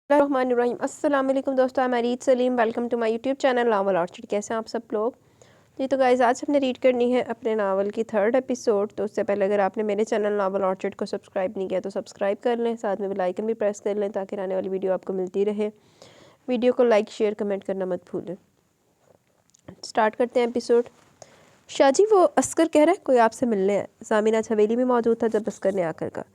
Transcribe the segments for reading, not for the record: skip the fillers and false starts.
Bismillahirrahmanirrahim। अस्सलाम वालेकुम दोस्तों, मैं Reet Saleem. Welcome to my YouTube channel novel orchid. कैसे हैं आप सब लोग? जी तो गाइज़, आज हमने रीड करनी है अपने नावल की 3rd एपिसोड। तो उससे पहले अगर आपने मेरे चैनल नावल ऑर्चिड को सब्सक्राइब नहीं किया तो सब्सक्राइब कर लें, साथ में बेल आइकन भी प्रेस कर लें ताकि आने वाली वीडियो आपको मिलती रहे। वीडियो को लाइक शेयर कमेंट करना मत भूलें। स्टार्ट करते हैं एपिसोड। शाहजी, वो अस्कर कह रहा है कोई आपसे मिलने है। सामिन आज हवेली में मौजूद था जब अस्कर ने आकर कहा।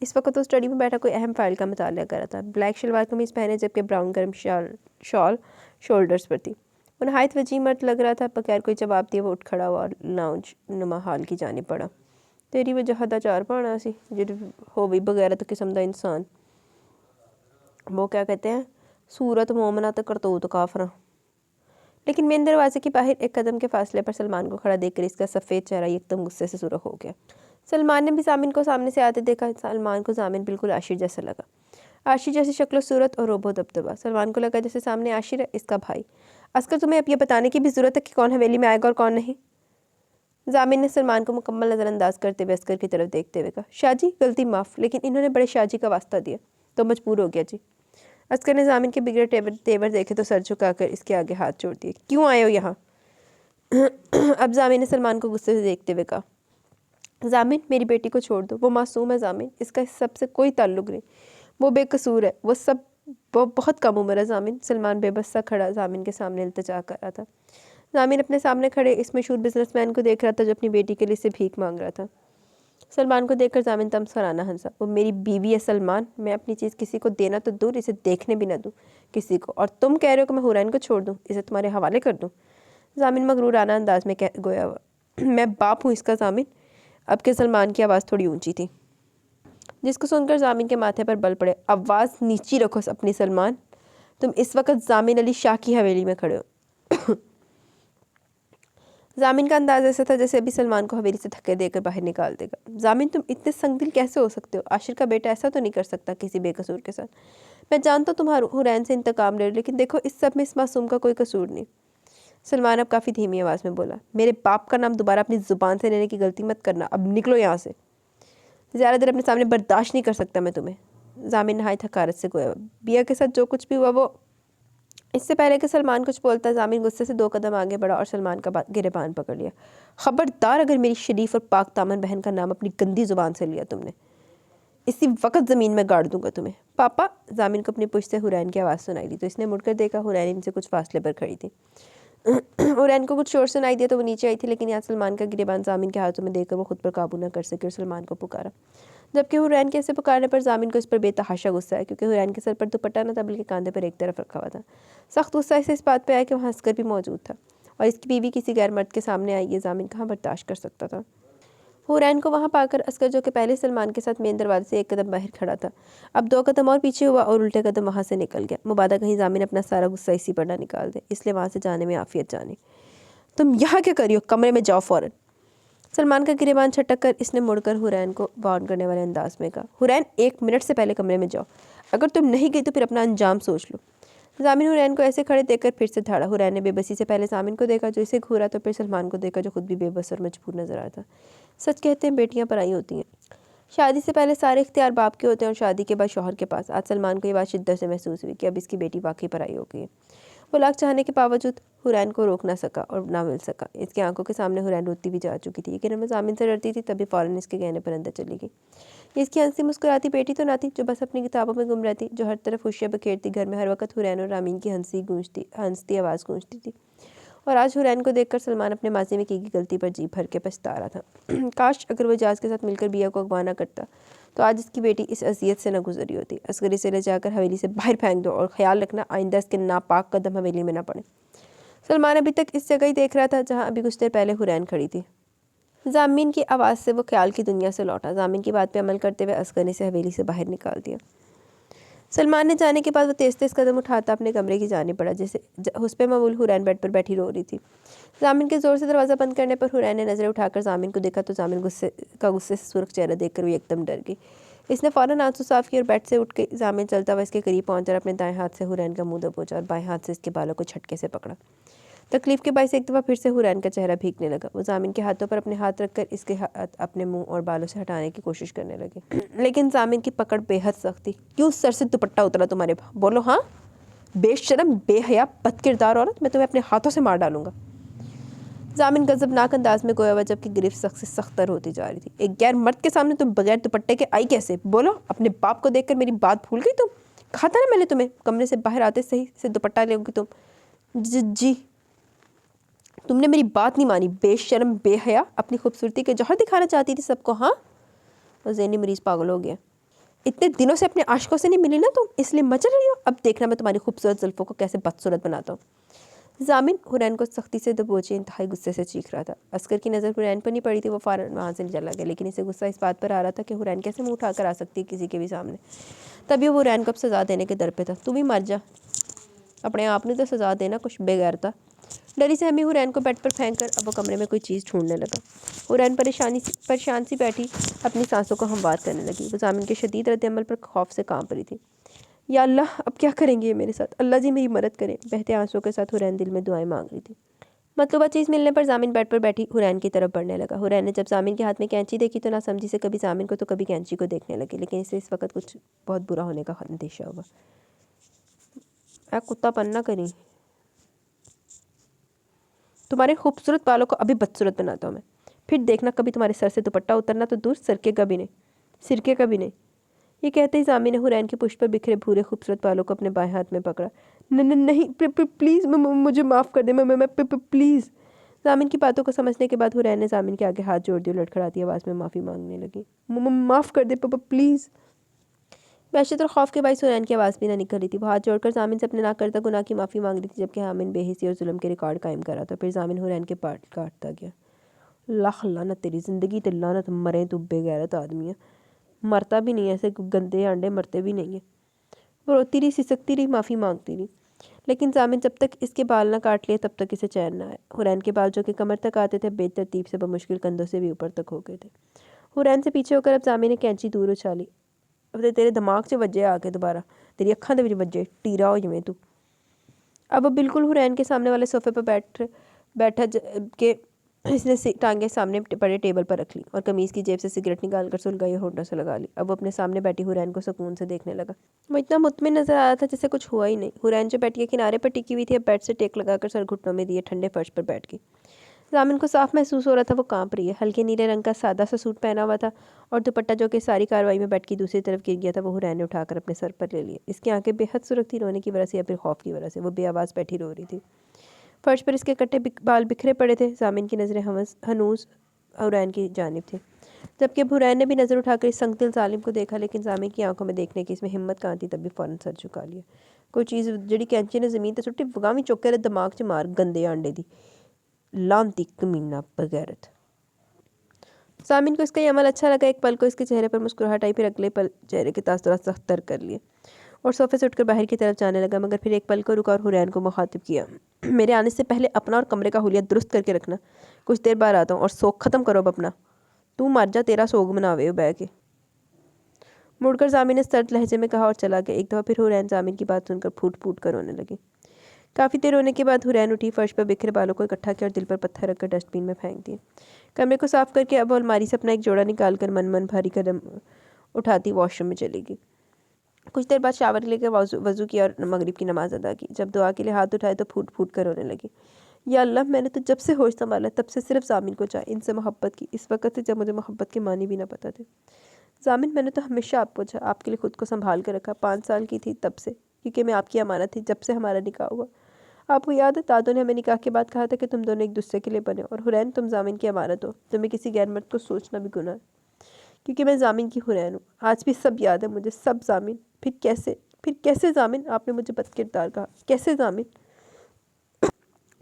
इस वक्त तो स्टडी में बैठा कोई अहम फाइल का मुताला कर रहा था। ब्लैक शलवार कमीज़ पहने जबकि ब्राउन गर्म शॉल शोल्डर्स पर थी। वो नहायत वजी मर्द लग रहा था। बगैर कोई जवाब दिए वो उठ खड़ा हुआ और लाउंज नुमा हाल की जाने पड़ा। तेरी वजह दा चार पाना सी जिहड़ी हो भी बगैर तो किस्म दा इंसान। वो क्या कहते हैं, सूरत मोमना तो करतूत काफरा। लेकिन मेन दरवाजे के बाहर एक कदम के फासले पर सलमान को खड़ा देखकर इसका सफ़ेद चेहरा एकदम गुस्से से सुर्ख हो गया। सलमान ने भी जामिन को सामने से आते देखा। सलमान को जामिन बिल्कुल आशिर जैसा लगा। आशिर जैसी शक्ल सूरत और रोबो दबदबा। सलमान को लगा जैसे सामने आशिर है, इसका भाई। अस्कर, तुम्हें अब ये बताने की भी ज़रूरत है कि कौन हवेली में आएगा और कौन नहीं? जामिन ने सलमान को मुकम्मल नज़रअंदाज करते हुए अस्कर की तरफ देखते हुए कहा। शाहजी, गलती माफ़, लेकिन इन्होंने बड़े शाहजी का वास्ता दिया तो मजबूर हो गया जी। अस्कर ने जामिन के बिगड़े तेवर देखे तो सर झुकाकर इसके आगे हाथ जोड़ दिए। क्यों आए हो यहाँ? अब जामिन ने सलमान को गुस्से से देखते हुए कहा। जामिन, मेरी बेटी को छोड़ दो, वो मासूम है जामिन, इसका इस सब से कोई ताल्लुक नहीं, वो बेकसूर है, वो बहुत कम उम्र है जामिन। सलमान बेबस सा खड़ा जामिन के सामने इल्तिजा कर रहा था। जामिन अपने सामने खड़े इस मशहूर बिजनेसमैन को देख रहा था जो अपनी बेटी के लिए से भीख मांग रहा था। सलमान को देखकर जामिन तमसराना हंसा। वो मेरी बीवी है सलमान, मैं अपनी चीज़ किसी को देना तो दूर, इसे देखने भी ना दूँ किसी को, और तुम कह रहे हो कि मैं हुरैन को छोड़ दूँ, इसे तुम्हारे हवाले कर दूँ? जामिन मगरूराना अंदाज में गोया हुआ। मैं बाप हूँ इसका जामिन। अब के सलमान की आवाज़ थोड़ी ऊंची थी, जिसको सुनकर जामिन के माथे पर बल पड़े। आवाज़ नीची रखो अपनी सलमान, तुम इस वक्त जामिन अली शाह की हवेली में खड़े हो। जामिन का अंदाज़ ऐसा था जैसे अभी सलमान को हवेली से धक्के देकर बाहर निकाल देगा। जामिन, तुम इतने संगदिल कैसे हो सकते हो? आशिर का बेटा ऐसा तो नहीं कर सकता किसी बेकसूर के साथ। मैं जानता हूँ तुम हुरैन से इंतकाम ले, लेकिन देखो इस सब में इस मासूम का कोई कसूर नहीं। सलमान अब काफ़ी धीमी आवाज़ में बोला। मेरे बाप का नाम दोबारा अपनी ज़ुबान से लेने की गलती मत करना। अब निकलो यहाँ से, ज़्यादा देर अपने सामने बर्दाश्त नहीं कर सकता मैं तुम्हें। जामिन नहायत हकारत से गोया। बिया के साथ जो कुछ भी हुआ वो। इससे पहले कि सलमान कुछ बोलता, जामिन गुस्से से 2 कदम आगे बढ़ा और सलमान का गिरेबान पकड़ लिया। खबरदार, अगर मेरी शरीफ और पाक दामन बहन का नाम अपनी गंदी ज़ुबान से लिया तुमने, इसी वक्त ज़मीन में गाड़ दूंगा तुम्हें। पापा। जामिन को अपनी पुश्त से हुरैन की आवाज़ सुनाई दी तो इसने मुड़कर देखा। हुरैन इनसे कुछ फासले पर खड़ी थी। हुरैन को कुछ शोर सुनाई दिया तो वो नीचे आई थी, लेकिन यहाँ सलमान का गिरेबान जामिन के हाथों में देकर वो खुद पर काबू न कर सके और सलमान को पुकारा। जबकि हुरैन के ऐसे पुकारने पर जामिन को इस पर बेतहाशा गुस्सा है, क्योंकि हुरैन के सर पर दुपट्टा न था बल्कि कांधे पर एक तरफ रखा हुआ था। सख्त गुस्सा इसे इस बात पर आया कि वहाँ अस्कर भी मौजूद था और इसकी बीवी किसी गैर मर्द के सामने आई। ये जामिन कहाँ बर्दाश्त कर सकता था। हुरैन को वहाँ पाकर अस्कर, जो कि पहले सलमान के साथ मेन दरवाजे से 1 कदम बाहर खड़ा था, अब 2 कदम और पीछे हुआ और उल्टे कदम वहाँ से निकल गया। मुबादा कहीं जामिन अपना सारा गुस्सा इसी पर ना निकाल दे, इसलिए वहाँ से जाने में आफियत जाने। तुम यहाँ क्या करियो? कमरे में जाओ फ़ौरन। सलमान का गिरेबान छटक कर इसने मुड़कर हुरैन को वार्न करने वाले अंदाज में कहा। हुरैन, 1 मिनट से पहले कमरे में जाओ, अगर तुम नहीं गई तो फिर अपना अंजाम सोच लो। जामिन हुरैन को ऐसे खड़े देखकर फिर से धाड़ा। हुरैन ने बेबसी से पहले जामिन को देखा जो इसे घूरा, तो फिर सलमान को देखा जो खुद भी बेबस और मजबूर नजर आ रहा था। सच कहते हैं बेटियां पराई होती हैं। शादी से पहले सारे इख्तियार बाप के होते हैं और शादी के बाद शौहर के पास। आज सलमान को ये बात शिद्दत से महसूस हुई कि अब इसकी बेटी वाकई पराई हो गई है। वो लाख चाहने के बावजूद हुरैन को रोक ना सका और ना मिल सका। इसकी आंखों के सामने हुरैन रोती भी जा चुकी थी, लेकिन मैं जामिन से डरती थी, तभी फ़ौरन इसके कहने पर अंदर चली गई। ये इसकी हंसी मुस्कुराती बेटी तो ना थी जो बस अपनी किताबों में गुम रहती, जो हर तरफ खुशियाँ बखेरती। घर में हर वक्त हुरैन और रामीन की हंसती आवाज़ गूंजती थी। और आज हुरैन को देखकर सलमान अपने माजी में की गई गलती पर जी भर के पछता रहा था। काश अगर वो इजाज़ के साथ मिलकर बिया को अगवा ना करता तो आज इसकी बेटी इस अजियत से न गुजरी होती। असगर इसे ले जाकर हवेली से बाहर फेंक दो और ख्याल रखना आइंदा इसके नापाक कदम हवेली में ना पड़े। सलमान अभी तक इस जगह ही देख रहा था जहाँ अभी कुछ देर पहले हुरैन खड़ी थी। जामिन की आवाज़ से वो ख्याल की दुनिया से लौटा। जामिन की बात पे अमल करते हुए असगर ने इसे हवेली से बाहर निकाल दिया। सलमान ने जाने के बाद वो तेज़ तेज़ कदम उठाता अपने कमरे की जाने पड़ा, जैसे हुस्न मामूल हुरैन बेड पर बैठी रो रही थी। जामिन के ज़ोर से दरवाज़ा बंद करने पर हुरैन ने नज़रें उठाकर जामिन को देखा तो जामिन गुस्से से सुर्ख चेहरा देखकर वो एकदम डर गई। इसने फ़ौरन आंसू साफ किए और बेड से उठ के जामिन चलता हुआ इसके करीब पहुंचा और अपने दाएं हाथ से हुरैन का मुंह दबोचा और बाएं हाथ से इसके बालों को झटके से पकड़ा। तकलीफ के बायस एक दफ़ा फिर से हुरैन का चेहरा भीगने लगा। वो ज़ामिन के हाथों पर अपने हाथ रखकर इसके हाथ अपने मुंह और बालों से हटाने की कोशिश करने लगे, लेकिन ज़ामिन की पकड़ बेहद सख्त थी। क्यों सर से दुपट्टा उतरा तुम्हारे? बोलो हाँ, बेशरम, बेहया, बदकिरदार औरत, मैं तुम्हें अपने हाथों से मार डालूंगा। ज़ामिन गज़बनाक अंदाज में गोया हुआ जबकि गिरफ्त सख्त से सख्तर होती जा रही थी। एक गैर मर्द के सामने तुम बगैर दुपट्टे के आई कैसे? बोलो, अपने बाप को देखकर मेरी बात भूल गई तुम? कहा था ना मैंने तुम्हें, कमरे से बाहर आते सही से दुपट्टा लेगी तुम। जी तुमने मेरी बात नहीं मानी, बेशर्म, बेहया, अपनी खूबसूरती के जौहर दिखाना चाहती थी सबको, हाँ? और ज़हनी मरीज़ पागल हो गया। इतने दिनों से अपने आशिकों से नहीं मिली ना तुम, इसलिए मचल रही हो। अब देखना मैं तुम्हारी खूबसूरत जुल्फ़ों को कैसे बदसूरत बनाता हूँ। ज़ामिन हुरैन को सख्ती से दबोचे इंतहाई गुस्से से चीख रहा था। अस्कर की नज़र हुरैन पर नहीं पड़ी थी, वो फ़ौरन वहाँ से चला गया, लेकिन इसे गुस्सा इस बात पर आ रहा था कि हुरैन कैसे मुँह उठाकर आ सकती है किसी के भी सामने। तभी वो हुरैन को अब सज़ा देने के दर पे था। तू भी मर जा, अपने आप ने तो सज़ा देना, कुछ बेगैर था। डरी सहमी हुरैन को बेड पर फेंक कर अब वो कमरे में कोई चीज़ ढूंढने लगा। हुरैन परेशान सी बैठी अपनी सांसों को हमवार करने लगी। वो ज़ामिन के शदीद रद्द-ए-अमल पर खौफ से कांप रही थी। या अल्लाह, अब क्या करेंगे ये मेरे साथ? अल्लाह जी मेरी मदद करें। बहते आंसुओं के साथ हुरैन दिल में दुआएं मांग रही थी। मतलूबा चीज़ मिलने पर ज़ामिन बेड पर बैठी हुरैन की तरफ बढ़ने लगा। हुरैन ने जब ज़ामिन के हाथ में कैंची देखी तो ना समझी से कभी ज़ामिन को तो कभी कैंची को देखने लगी, लेकिन इसे इस वक्त कुछ बहुत बुरा होने का अंदेशा हुआ। कुत्ता पन्ना करी, तुम्हारे खूबसूरत बालों को अभी बदसूरत बनाता हूँ मैं, फिर देखना कभी तुम्हारे सर से दुपट्टा उतरना तो दूर, सिरके का भी नहीं। ये कहते ही ज़ामिन ने हुरैन के पुष्प पर बिखरे भूरे खूबसूरत बालों को अपने बाएं हाथ में पकड़ा। नहीं, प्लीज़ मुझे माफ़ कर दे, मैं प्लीज़। ज़ामिन की बातों को समझने के बाद हुरैन ने ज़ामिन के आगे हाथ जोड़ दिए, लड़खड़ाती आवाज़ में माफ़ी मांगने लगी। माफ़ कर दे पापा, प्लीज़। वहशत और खौफ के बायस हुरैन की आवाज़ भी ना निकल रही थी। वो हाथ जोड़कर ज़ामिन से अपने नाकर्ता गुनाह की माफ़ी मांग रही थी, जबकि हामिन बेहिसी और जुल्म के रिकॉर्ड कायम कर रहा था। फिर ज़ामिन हुरैन के पार्ट काटता गया। लाख लानत तेरी ज़िंदगी ते लानत, मरे तू बेगैरत आदमी है, मरता भी नहीं है, ऐसे गंदे अंडे मरते भी नहीं है। वो रोती रही, सिसकती रही, माफ़ी मांगती रही, लेकिन ज़ामिन जब तक इसके बाल ना काट लिए तब तक इसे चैन ना आया। हुरैन के बाल जो कि कमर तक आते थे बेतरतीब से बमुश्किल कंधों से भी ऊपर तक हो गए थे। हुरैन से पीछे होकर अब ज़ामिन ने कैंची दूर उछाली। अब तेरे दिमाग 'ਚ वजे आके दोबारा, तेरी अक्खां दे विच वजे, टीरा हो जावें तू। अब वो बिल्कुल हुरैन के सामने वाले सोफे पर बैठा के इसने टांगे सामने पड़े टेबल पर रख ली और कमीज़ की जेब से सिगरेट निकाल कर सुलगाई और होठों से लगा ली। अब वो अपने सामने बैठी हुरैन को सुकून से देखने लगा। वो इतना मुतमिन नजर आ रहा था जैसे कुछ हुआ ही नहीं। हुरैन जो बेड के किनारे पर टिकी हुई थी अब बेड से टेक लगाकर सर घुटनों में दिए ठंडे फर्श पर बैठ गई। ज़ामिन को साफ महसूस हो रहा था वो कांप रही है। हल्के नीले रंग का सादा सा सूट पहना हुआ था और दुपट्टा जो कि सारी कार्रवाई में बेड की दूसरी तरफ गिर गया था वो हुरैन ने उठाकर अपने सर पर ले लिया। इसकी आंखें बेहद सुरख थी, रोने की वजह से या फिर खौफ की वजह से। वो बेआवाज़ बैठी रो रही थी। फर्श पर इसके कट्टे बाल बिखरे पड़े थे। ज़ामिन की नज़रें हनूज हुरैन की जानिब थी, जबकि अब हुरैन ने भी नज़र उठाकर इस संगदिल जालिम को देखा, लेकिन ज़ामिन की आंखों में देखने की इसमें हिम्मत कहाँ थी। तभी फ़ौरन सर झुका लिया। कोई चीज़ जड़ी कैंची ने ज़मीन ते सुट्टी वगामी चुक के दिमाग 'ਚ मार, गंदे अंडे दी लानती कमीना बगैरत। ज़ामिन को इसका ये अमल अच्छा लगा। एक पल को इसके चेहरे पर मुस्कुराहट आई, फिर अगले पल चेहरे के तासुरात सख्तर कर लिए और सोफे से उठकर बाहर की तरफ जाने लगा, मगर फिर एक पल को रुका और हुरैन को मुखातिब किया। मेरे आने से पहले अपना और कमरे का हुलिया दुरुस्त करके रखना। कुछ देर बाद आता हूँ और सोग ख़त्म करो अब अपना। तू मर जा, तेरा सोग मनावे हो बह के। मुड़कर ज़ामिन ने सर्द लहजे में कहा और चला गया। एक दफ़ा फिर हुरैन ज़ामिन की बात सुनकर फूट फूट कर रोने लगी। काफ़ी देर होने के बाद हुरैन उठी, फर्श पर बिखरे बालों को इकट्ठा किया और दिल पर पत्थर रखकर डस्टबिन में फेंक दिए। कमरे को साफ करके अब अलमारी से अपना एक जोड़ा निकाल कर मन भारी कदम उठाती वॉशरूम में चली गई। कुछ देर बाद शावर लेकर वज़ू किया और मगरिब की नमाज़ अदा की। जब दुआ के लिए हाथ उठाए तो फूट फूट कर रोने लगी। या अल्लाह, मैंने तो जब से होश संभाला तब से सिर्फ ज़ामिन को चाहे, इनसे मोहब्बत की, इस वक्त से जब मुझे मोहब्बत के मानी भी ना पता थे। ज़ामिन, मैंने तो हमेशा आपको चाहा, आपके लिए ख़ुद को संभाल कर रखा। 5 साल की थी तब से, क्योंकि मैं आपकी अमानत थी जब से हमारा निकाह हुआ। आपको याद है दादों ने हमें निकाह के बाद कहा था कि तुम दोनों एक दूसरे के लिए बने, और हुरैन तुम ज़ामिन की अमानत हो। तुम्हें किसी गैर मर्द को सोचना भी गुनाह है, क्योंकि मैं ज़ामिन की हुरैन हूँ। आज भी सब याद है मुझे, सब। ज़ामिन, फिर कैसे ज़ामिन आपने मुझे बदकिरदार कहा? कैसे ज़ामिन?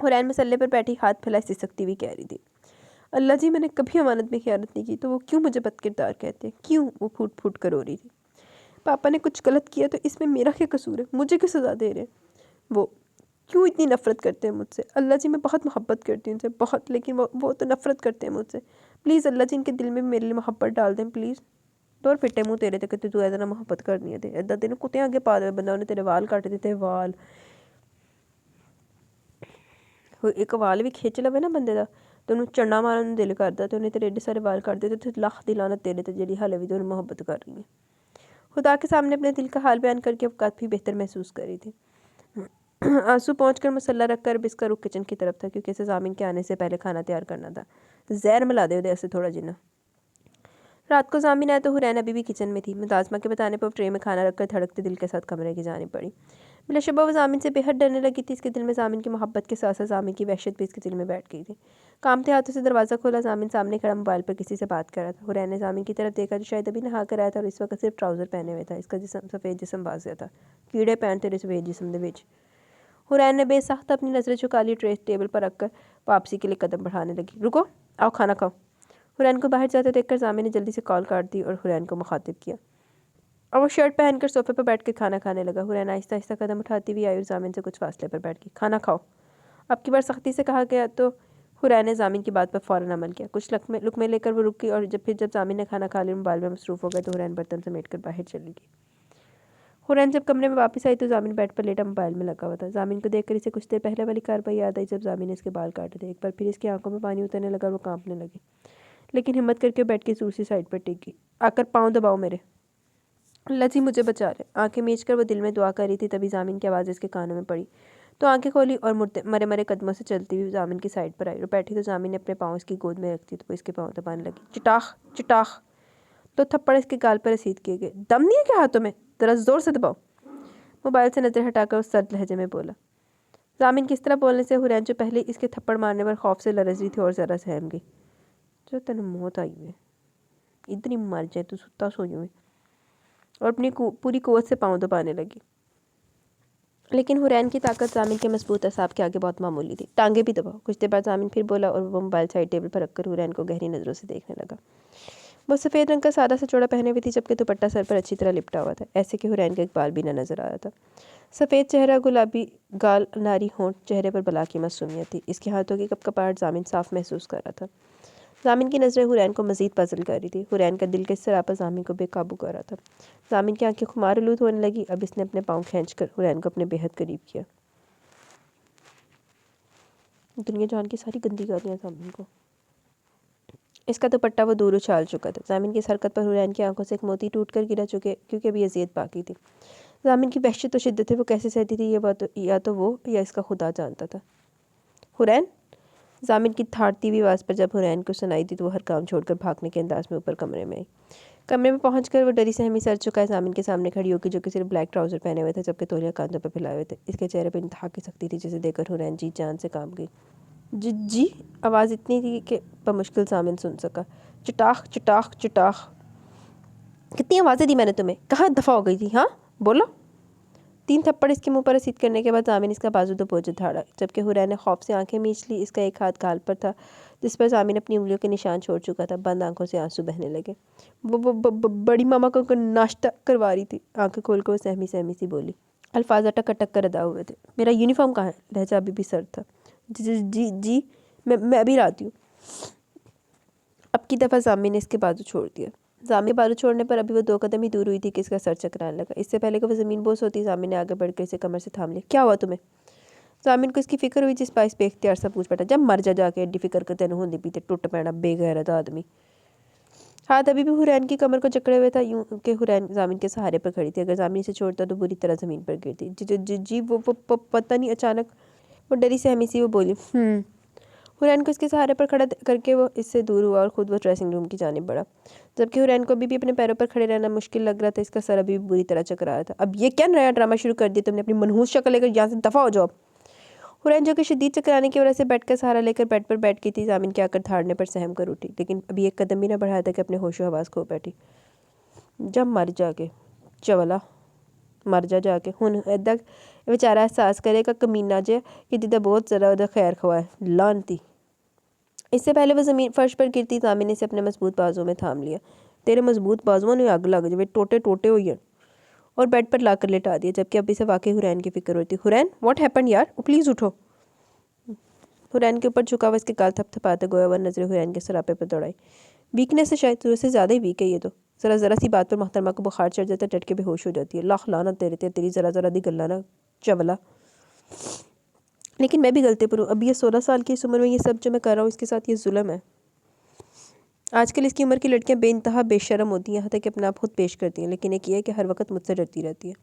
हुरैन मसल्ले पर बैठी हाथ फैलाई सिसकती हुई कह रही थी। अल्लाह जी, मैंने कभी अमानत में ख़यानत नहीं की, तो वो क्यों मुझे बदकिरदार कहते हैं? क्यों? वो फूट फूट कर रो रही थी। पापा ने कुछ गलत किया तो इसमें मेरा क्या कसूर है? मुझे क्यों सज़ा दे रहे हैं? वो क्यों इतनी नफ़रत करते हैं मुझसे? अल्लाह जी, मैं बहुत मोहब्बत करती हूँ उनसे, बहुत, लेकिन वो तो नफ़रत करते हैं मुझसे। प्लीज़ अल्लाह जी, इनके दिल में मेरे लिए मोहब्बत डाल दें प्लीज़। तो और फिट्टे मुँह तेरे ते तू ऐसा मोहब्बत करनी है ते ऐदा तेन कुत्ते अगे पा दे बंदा, उन्हें तेरे वाल कट दिते, वाल। ਇੱਕ ਵਾਲ ਵੀ ਖਿੱਚ ਲਵੇ ਨਾ ਬੰਦੇ ਦਾ ਤੇ ਉਹਨੂੰ ਚੰਡਾ ਮਾਰਨ ਨੂੰ ਦਿਲ ਕਰਦਾ ਤੇ ਉਹਨੇ ਤੇਰੇ ਏਡੇ ਸਾਰੇ ਵਾਲ ਕੱਟ ਦਿੱਤੇ ਤੇ ਲੱਖ ਦੀ ਲਾਨਤ तेरे ਤੇ ਜਿਹੜੀ हाले भी तो मोहब्बत कर रही है। खुदा के सामने अपने दिल का हाल बयान करके अब काफ़ी बेहतर महसूस कर रही थी। आंसू पहुंचकर मसल्ला रखकर बिस्का रुख किचन की तरफ था क्योंकि इसे जामिन के आने से पहले खाना तैयार करना था। जहर मिला दे ऐसे थोड़ा जिन्ना। रात को जामिन आया तो हुरैन अभी भी किचन में थी। मुताज़मा के बताने पर ट्रे में खाना रखकर धड़कते दिल के साथ कमरे की जानी पड़ी। बिलाशुबा वो जामिन से बेहद डरने लगी थी। इसके दिल में जामिन की मोहब्बत के साथ साथ जामिन की वहशत भी इसके दिल में बैठ गई थी। कामते हाथों से दरवाज़ा खोला। जामिन सामने खड़ा मोबाइल पर किसी से बात कर रहा था। हुरैन ने जामिन की तरफ देखा तो शायद अभी नहा कर आया था और इस वक्त सिर्फ ट्राउज़र पहने हुए था। इसका जिस्म सफ़ेद जिस्म वाज़ेह था। कीड़े पैन तेरे सफ़ेद जिस्म दे विच। हुरैन ने बेसख्त अपनी नज़रें झुका ली। ट्रे टेबल पर रखकर वापसी के लिए कदम बढ़ाने लगी। रुको, आओ खाना खाओ। हुरैन को बाहर जाते देखकर जामिन ने जल्दी से कॉल काट दी और हुरैन को मुखातिब किया और वो शर्ट पहनकर सोफे पर बैठ कर खाना खाने लगा। हुरैन आहिस्ता आहिस्ता कदम उठाती हुई आई और जामिन से कुछ फासले पर बैठ गई। खाना खाओ। अब की बार सख्ती से कहा गया तो हुरैन ने जामिन की बात पर फ़ौरन अमल किया। कुछ लुकमे लेकर वो रुकी और जब जामिन ने खाना खा लिया मोबाइल में मसरूफ़ हो गया तो हुरैन बर्तन समेट कर बाहर चली गई। हुरैन जब कमरे में वापस आई तो जामिन बेड पर लेटा मोबाइल में लगा हुआ था। जामिन को देखकर इसे कुछ देर पहले वाली कार्रवाई याद आई जब जामिन ने इसके बाल काटे थे। एक बार फिर इसकी आंखों में पानी उतरने लगा और वो कांपने लगी, लेकिन हिम्मत करके बेड की दूसरी साइड पर टिक गई। आकर पाँव दबाओ मेरे, अल्लाह जी मुझे बचा ले। आंखें मीच कर वो दिल में दुआ कर रही थी तभी जामिन की आवाज़ इसके कानों में पड़ी तो आंखें खोली और मरे मरे कदमों से चलती हुई जामिन की साइड पर आई और बैठी तो जामिन ने अपने पाँव इसकी गोद में रखती तो वो इसके पाँव दबाने लगी। चिटाख चिटाख तो थप्पड़ इसके गाल पर रसीद किए गए। दम नहीं है क्या हाथों में? ज़रा ज़ोर से दबाओ। मोबाइल से नज़र हटाकर उस सर्द लहजे में बोला। जामिन किस तरह बोलने से हुरैन जो पहले इसके थप्पड़ मारने पर खौफ से लरज रही थी और ज़रा सहम गई। जो तेन मौत आई हुई इतनी मर जाए तो सुता सो जाए और अपनी पूरी कुव्वत से पाँव दबाने लगी। लेकिन हुरैन की ताकत जामिन के मजबूत असाब के आगे बहुत मामूली थी। टांगे भी दबाओ। कुछ देर बाद जामिन फिर बोला और वो मोबाइल साइड टेबल पर रखकर हुरैन को गहरी नज़रों से देखने लगा। वो सफ़ेद रंग का सादा सा चौड़ा पहने हुई थी जबकि दुपट्टा सर पर अच्छी तरह लिपटा हुआ था, ऐसे कि हुरैन का एक बाल भी न नज़र आ रहा था। सफ़ेद चेहरा, गुलाबी गाल, नारी होंठ, चेहरे पर बला की मासूमियत थी। इसके हाथों की कपकपाहट जामिन साफ महसूस कर रहा था। जामिन की नज़रें हुरैन को मज़ीद पजल कर रही थी। हुरैन का दिल किस तरह पर जामिन को बेकाबू कर रहा था। जामिन की आंखें खुमार आलूद होने लगी। अब इसने अपने पाँव खींचकर हुरैन को अपने बेहद करीब किया। दुनिया जान की सारी गंदी गालियाँ जामिन को। इसका दुपट्टा वो दूर उछाल चुका था। जामिन की इस हरकत पर हुरैन की आंखों से एक मोती टूट कर गिरा चुके क्योंकि अभी अजियत बाकी थी। जामिन की वहशत और शिद्दत वो कैसे सहती थी ये बात या तो वो या इसका खुदा जानता था। हुरैन, जामिन की थाड़ती हुई आवाज़ पर जब हुरैन को सुनाई दी तो वो हर काम छोड़कर भागने के अंदाज में ऊपर कमरे में आई। कमरे में पहुंचकर वो डरी सहमी सर चुका है जामिन के सामने खड़ी होकर जो कि सिर्फ ब्लैक ट्राउज़र पहने हुए थे जबकि तौलिया कांधों पर फैलाए हुए थे। इसके चेहरे पर इंतहा की सख्ती थी जिसे देखकर हुरैन जी जान से कांप गई। जी आवाज़ इतनी थी कि बमुश्किल जामिन सुन सका। चिटाख चिटाख चिटाख। कितनी आवाज़ें दी मैंने तुम्हें? कहाँ दफ़ा हो गई थी? हाँ बोलो। 3 थप्पड़ इसके मुंह पर रसीद करने के बाद जामिन इसका बाजू दबोचे धाड़ा जबकि हुरैन ने खौफ से आंखें मीच ली। इसका एक हाथ गाल पर था जिस पर जामिन अपनी उंगलियों के निशान छोड़ चुका था। बंद आंखों से आंसू बहने लगे। वो बड़ी मामा को नाश्ता करवा रही थी। आंखें खोलकर वो सहमी सहमी सी बोली। अल्फाज अटक अटक कर अदा हुए थे। मेरा यूनिफॉर्म कहाँ है? लहजा अभी भी सर्द था। जी मैं अभी आती हूँ। अब की दफ़ा जामिन ने इसके बाजू छोड़ दिया। जामिन बाजू छोड़ने पर अभी वो 2 कदम ही दूर हुई थी कि इसका सर चकराने लगा। इससे पहले कि वो ज़मीन बोस होती जामिन ने आगे बढ़कर इसे कमर से थाम लिया। क्या हुआ तुम्हें? जामिन को इसकी फ़िक्र हुई जिस बाइस बेख्तियार सा पूछ बैठा। जब मर जाके एड्डी फिक्र करते न होंदी पीते टुट पैना बेगैरत आदमी। हाथ अभी भी हुरैन की कमर को जकड़े हुए था यूं कि हुरैन जामिन के सहारे पर खड़ी थी। अगर जामिन इसे छोड़ता तो बुरी तरह ज़मीन पर गिरती। जी वो पता नहीं अचानक वो डरी सहमी सी वो बोली। हुरैन को इसके सहारे पर खड़ा करके वो इससे दूर हुआ और ख़ुद वो ड्रेसिंग रूम की जानिब बढ़ा जबकि हुरैन को अभी भी अपने पैरों पर खड़े रहना मुश्किल लग रहा था। इसका सर अभी भी बुरी तरह चकरा रहा था। अब ये क्या नया ड्रामा शुरू कर दिया तुमने? अपनी मनहूस शक्ल लेकर यहाँ से दफ़ा हो जाओ। हुरैन जो कि शदीद चकराने की वजह से बेड का सहारा लेकर बेड पर बैठ गई थी जामिन के आकर धाड़ने पर सहम कर उठी, लेकिन अभी एक कदम भी न बढ़ाया था कि अपने होशो हवास खो बैठी। जब मर जाके चवला मर जाके हुन इदा बेचारा एहसास करेगा कमीना जे कि जिदा बहुत ज़रा उदा खैर खवा है लानती। इससे पहले वो ज़मीन फर्श पर गिरती जामिन ने इसे अपने मजबूत बाजुओं में थाम लिया। तेरे मजबूत बाजुओं ने आग लग जाए टोटे टोटे हुई है और बेड पर लाकर लेटा दिया जबकि अभी से वाकई हुरैन की फिक्र होती। हुरैन व्हाट हैपेंड यार? प्लीज़ उठो। हुरैन के ऊपर झुका हुआ इसके गाल थपथपाते गोया हुआ नजरें हुरैन के सरापे पर दौड़ाई। वीकनेस से शायद तुझे से ज़्यादा ही वीक है ये तो। ज़रा सी बात पर मोहतरमा को बुखार चढ़ जाता है, डट के बेहोश हो जाती है। लाख लाना तेरे दी ज़रा दी गल्ला ना चवला। لیکن میں بھی غلطی پر ہوں. اب یہ 16 سال کی اس عمر میں یہ سب جو میں کر رہا ہوں اس کے ساتھ یہ ظلم ہے. آج کل اس کی عمر کی لڑکیاں بے انتہا بے شرم ہوتی ہیں، یہاں تک کہ اپنا آپ خود پیش کرتی ہیں، لیکن ایک یہ ہے کہ ہر وقت مجھ سے ڈرتی رہتی ہے.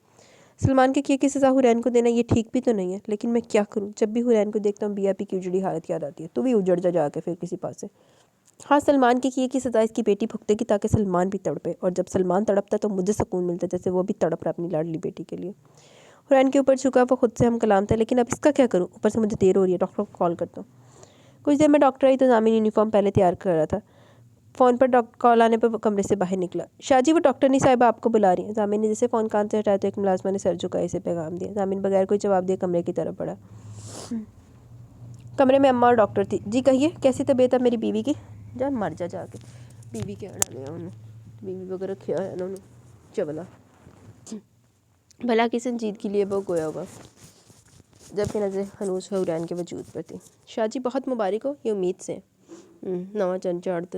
سلمان کے کیے کی سزا حورین کو دینا یہ ٹھیک بھی تو نہیں ہے، لیکن میں کیا کروں؟ جب بھی حورین کو دیکھتا ہوں بی آئی پی کی اجڑی حالت یاد آتی ہے. تو بھی اجڑ جا کے پھر کسی پاس سے. ہاں، سلمان کے کیے کی سزا اس کی بیٹی بھگتے گی تاکہ سلمان بھی تڑپے، اور جب سلمان تڑپتا ہے تو مجھے سکون ملتا ہے جیسے وہ بھی تڑپ رہا اپنی لاڈلی بیٹی کے لیے. حورین کے اوپر جھکا وہ خود سے ہم کلام تھا، لیکن اب اس کا کیا کروں؟ اوپر سے مجھے دیر ہو رہی ہے، ڈاکٹر کو کال کرتا ہوں. کچھ دیر میں ڈاکٹر آئی تو زامن یونیفارم پہلے تیار کر رہا تھا. فون پر کال آنے پر وہ کمرے سے باہر نکلا. شاہ جی، وہ ڈاکٹرنی صاحبہ آپ کو بلا رہی ہیں. زامن نے جیسے فون کان سے ہٹایا تو ایک ملازمہ نے سر جھکائے اسے پیغام دیا. زامن بغیر کوئی جواب دیے کمرے کی طرف بڑھا. کمرے میں اماں اور ڈاکٹر تھی. جی کہیے، کیسی طبیعت ہے میری بیوی کی؟ جا مر جا کے بیوی کے اڑا لیا انہوں، بیوی وغیرہ کھیا ہے انہوں نے چبلا. بھلا کی سنجیدگی لیے وہ گویا ہوگا جبکہ نظر ہنوز حورین کے وجود پر تھی. شاہ جی بہت مبارک ہو، یہ امید سے نواں چند چاڑت،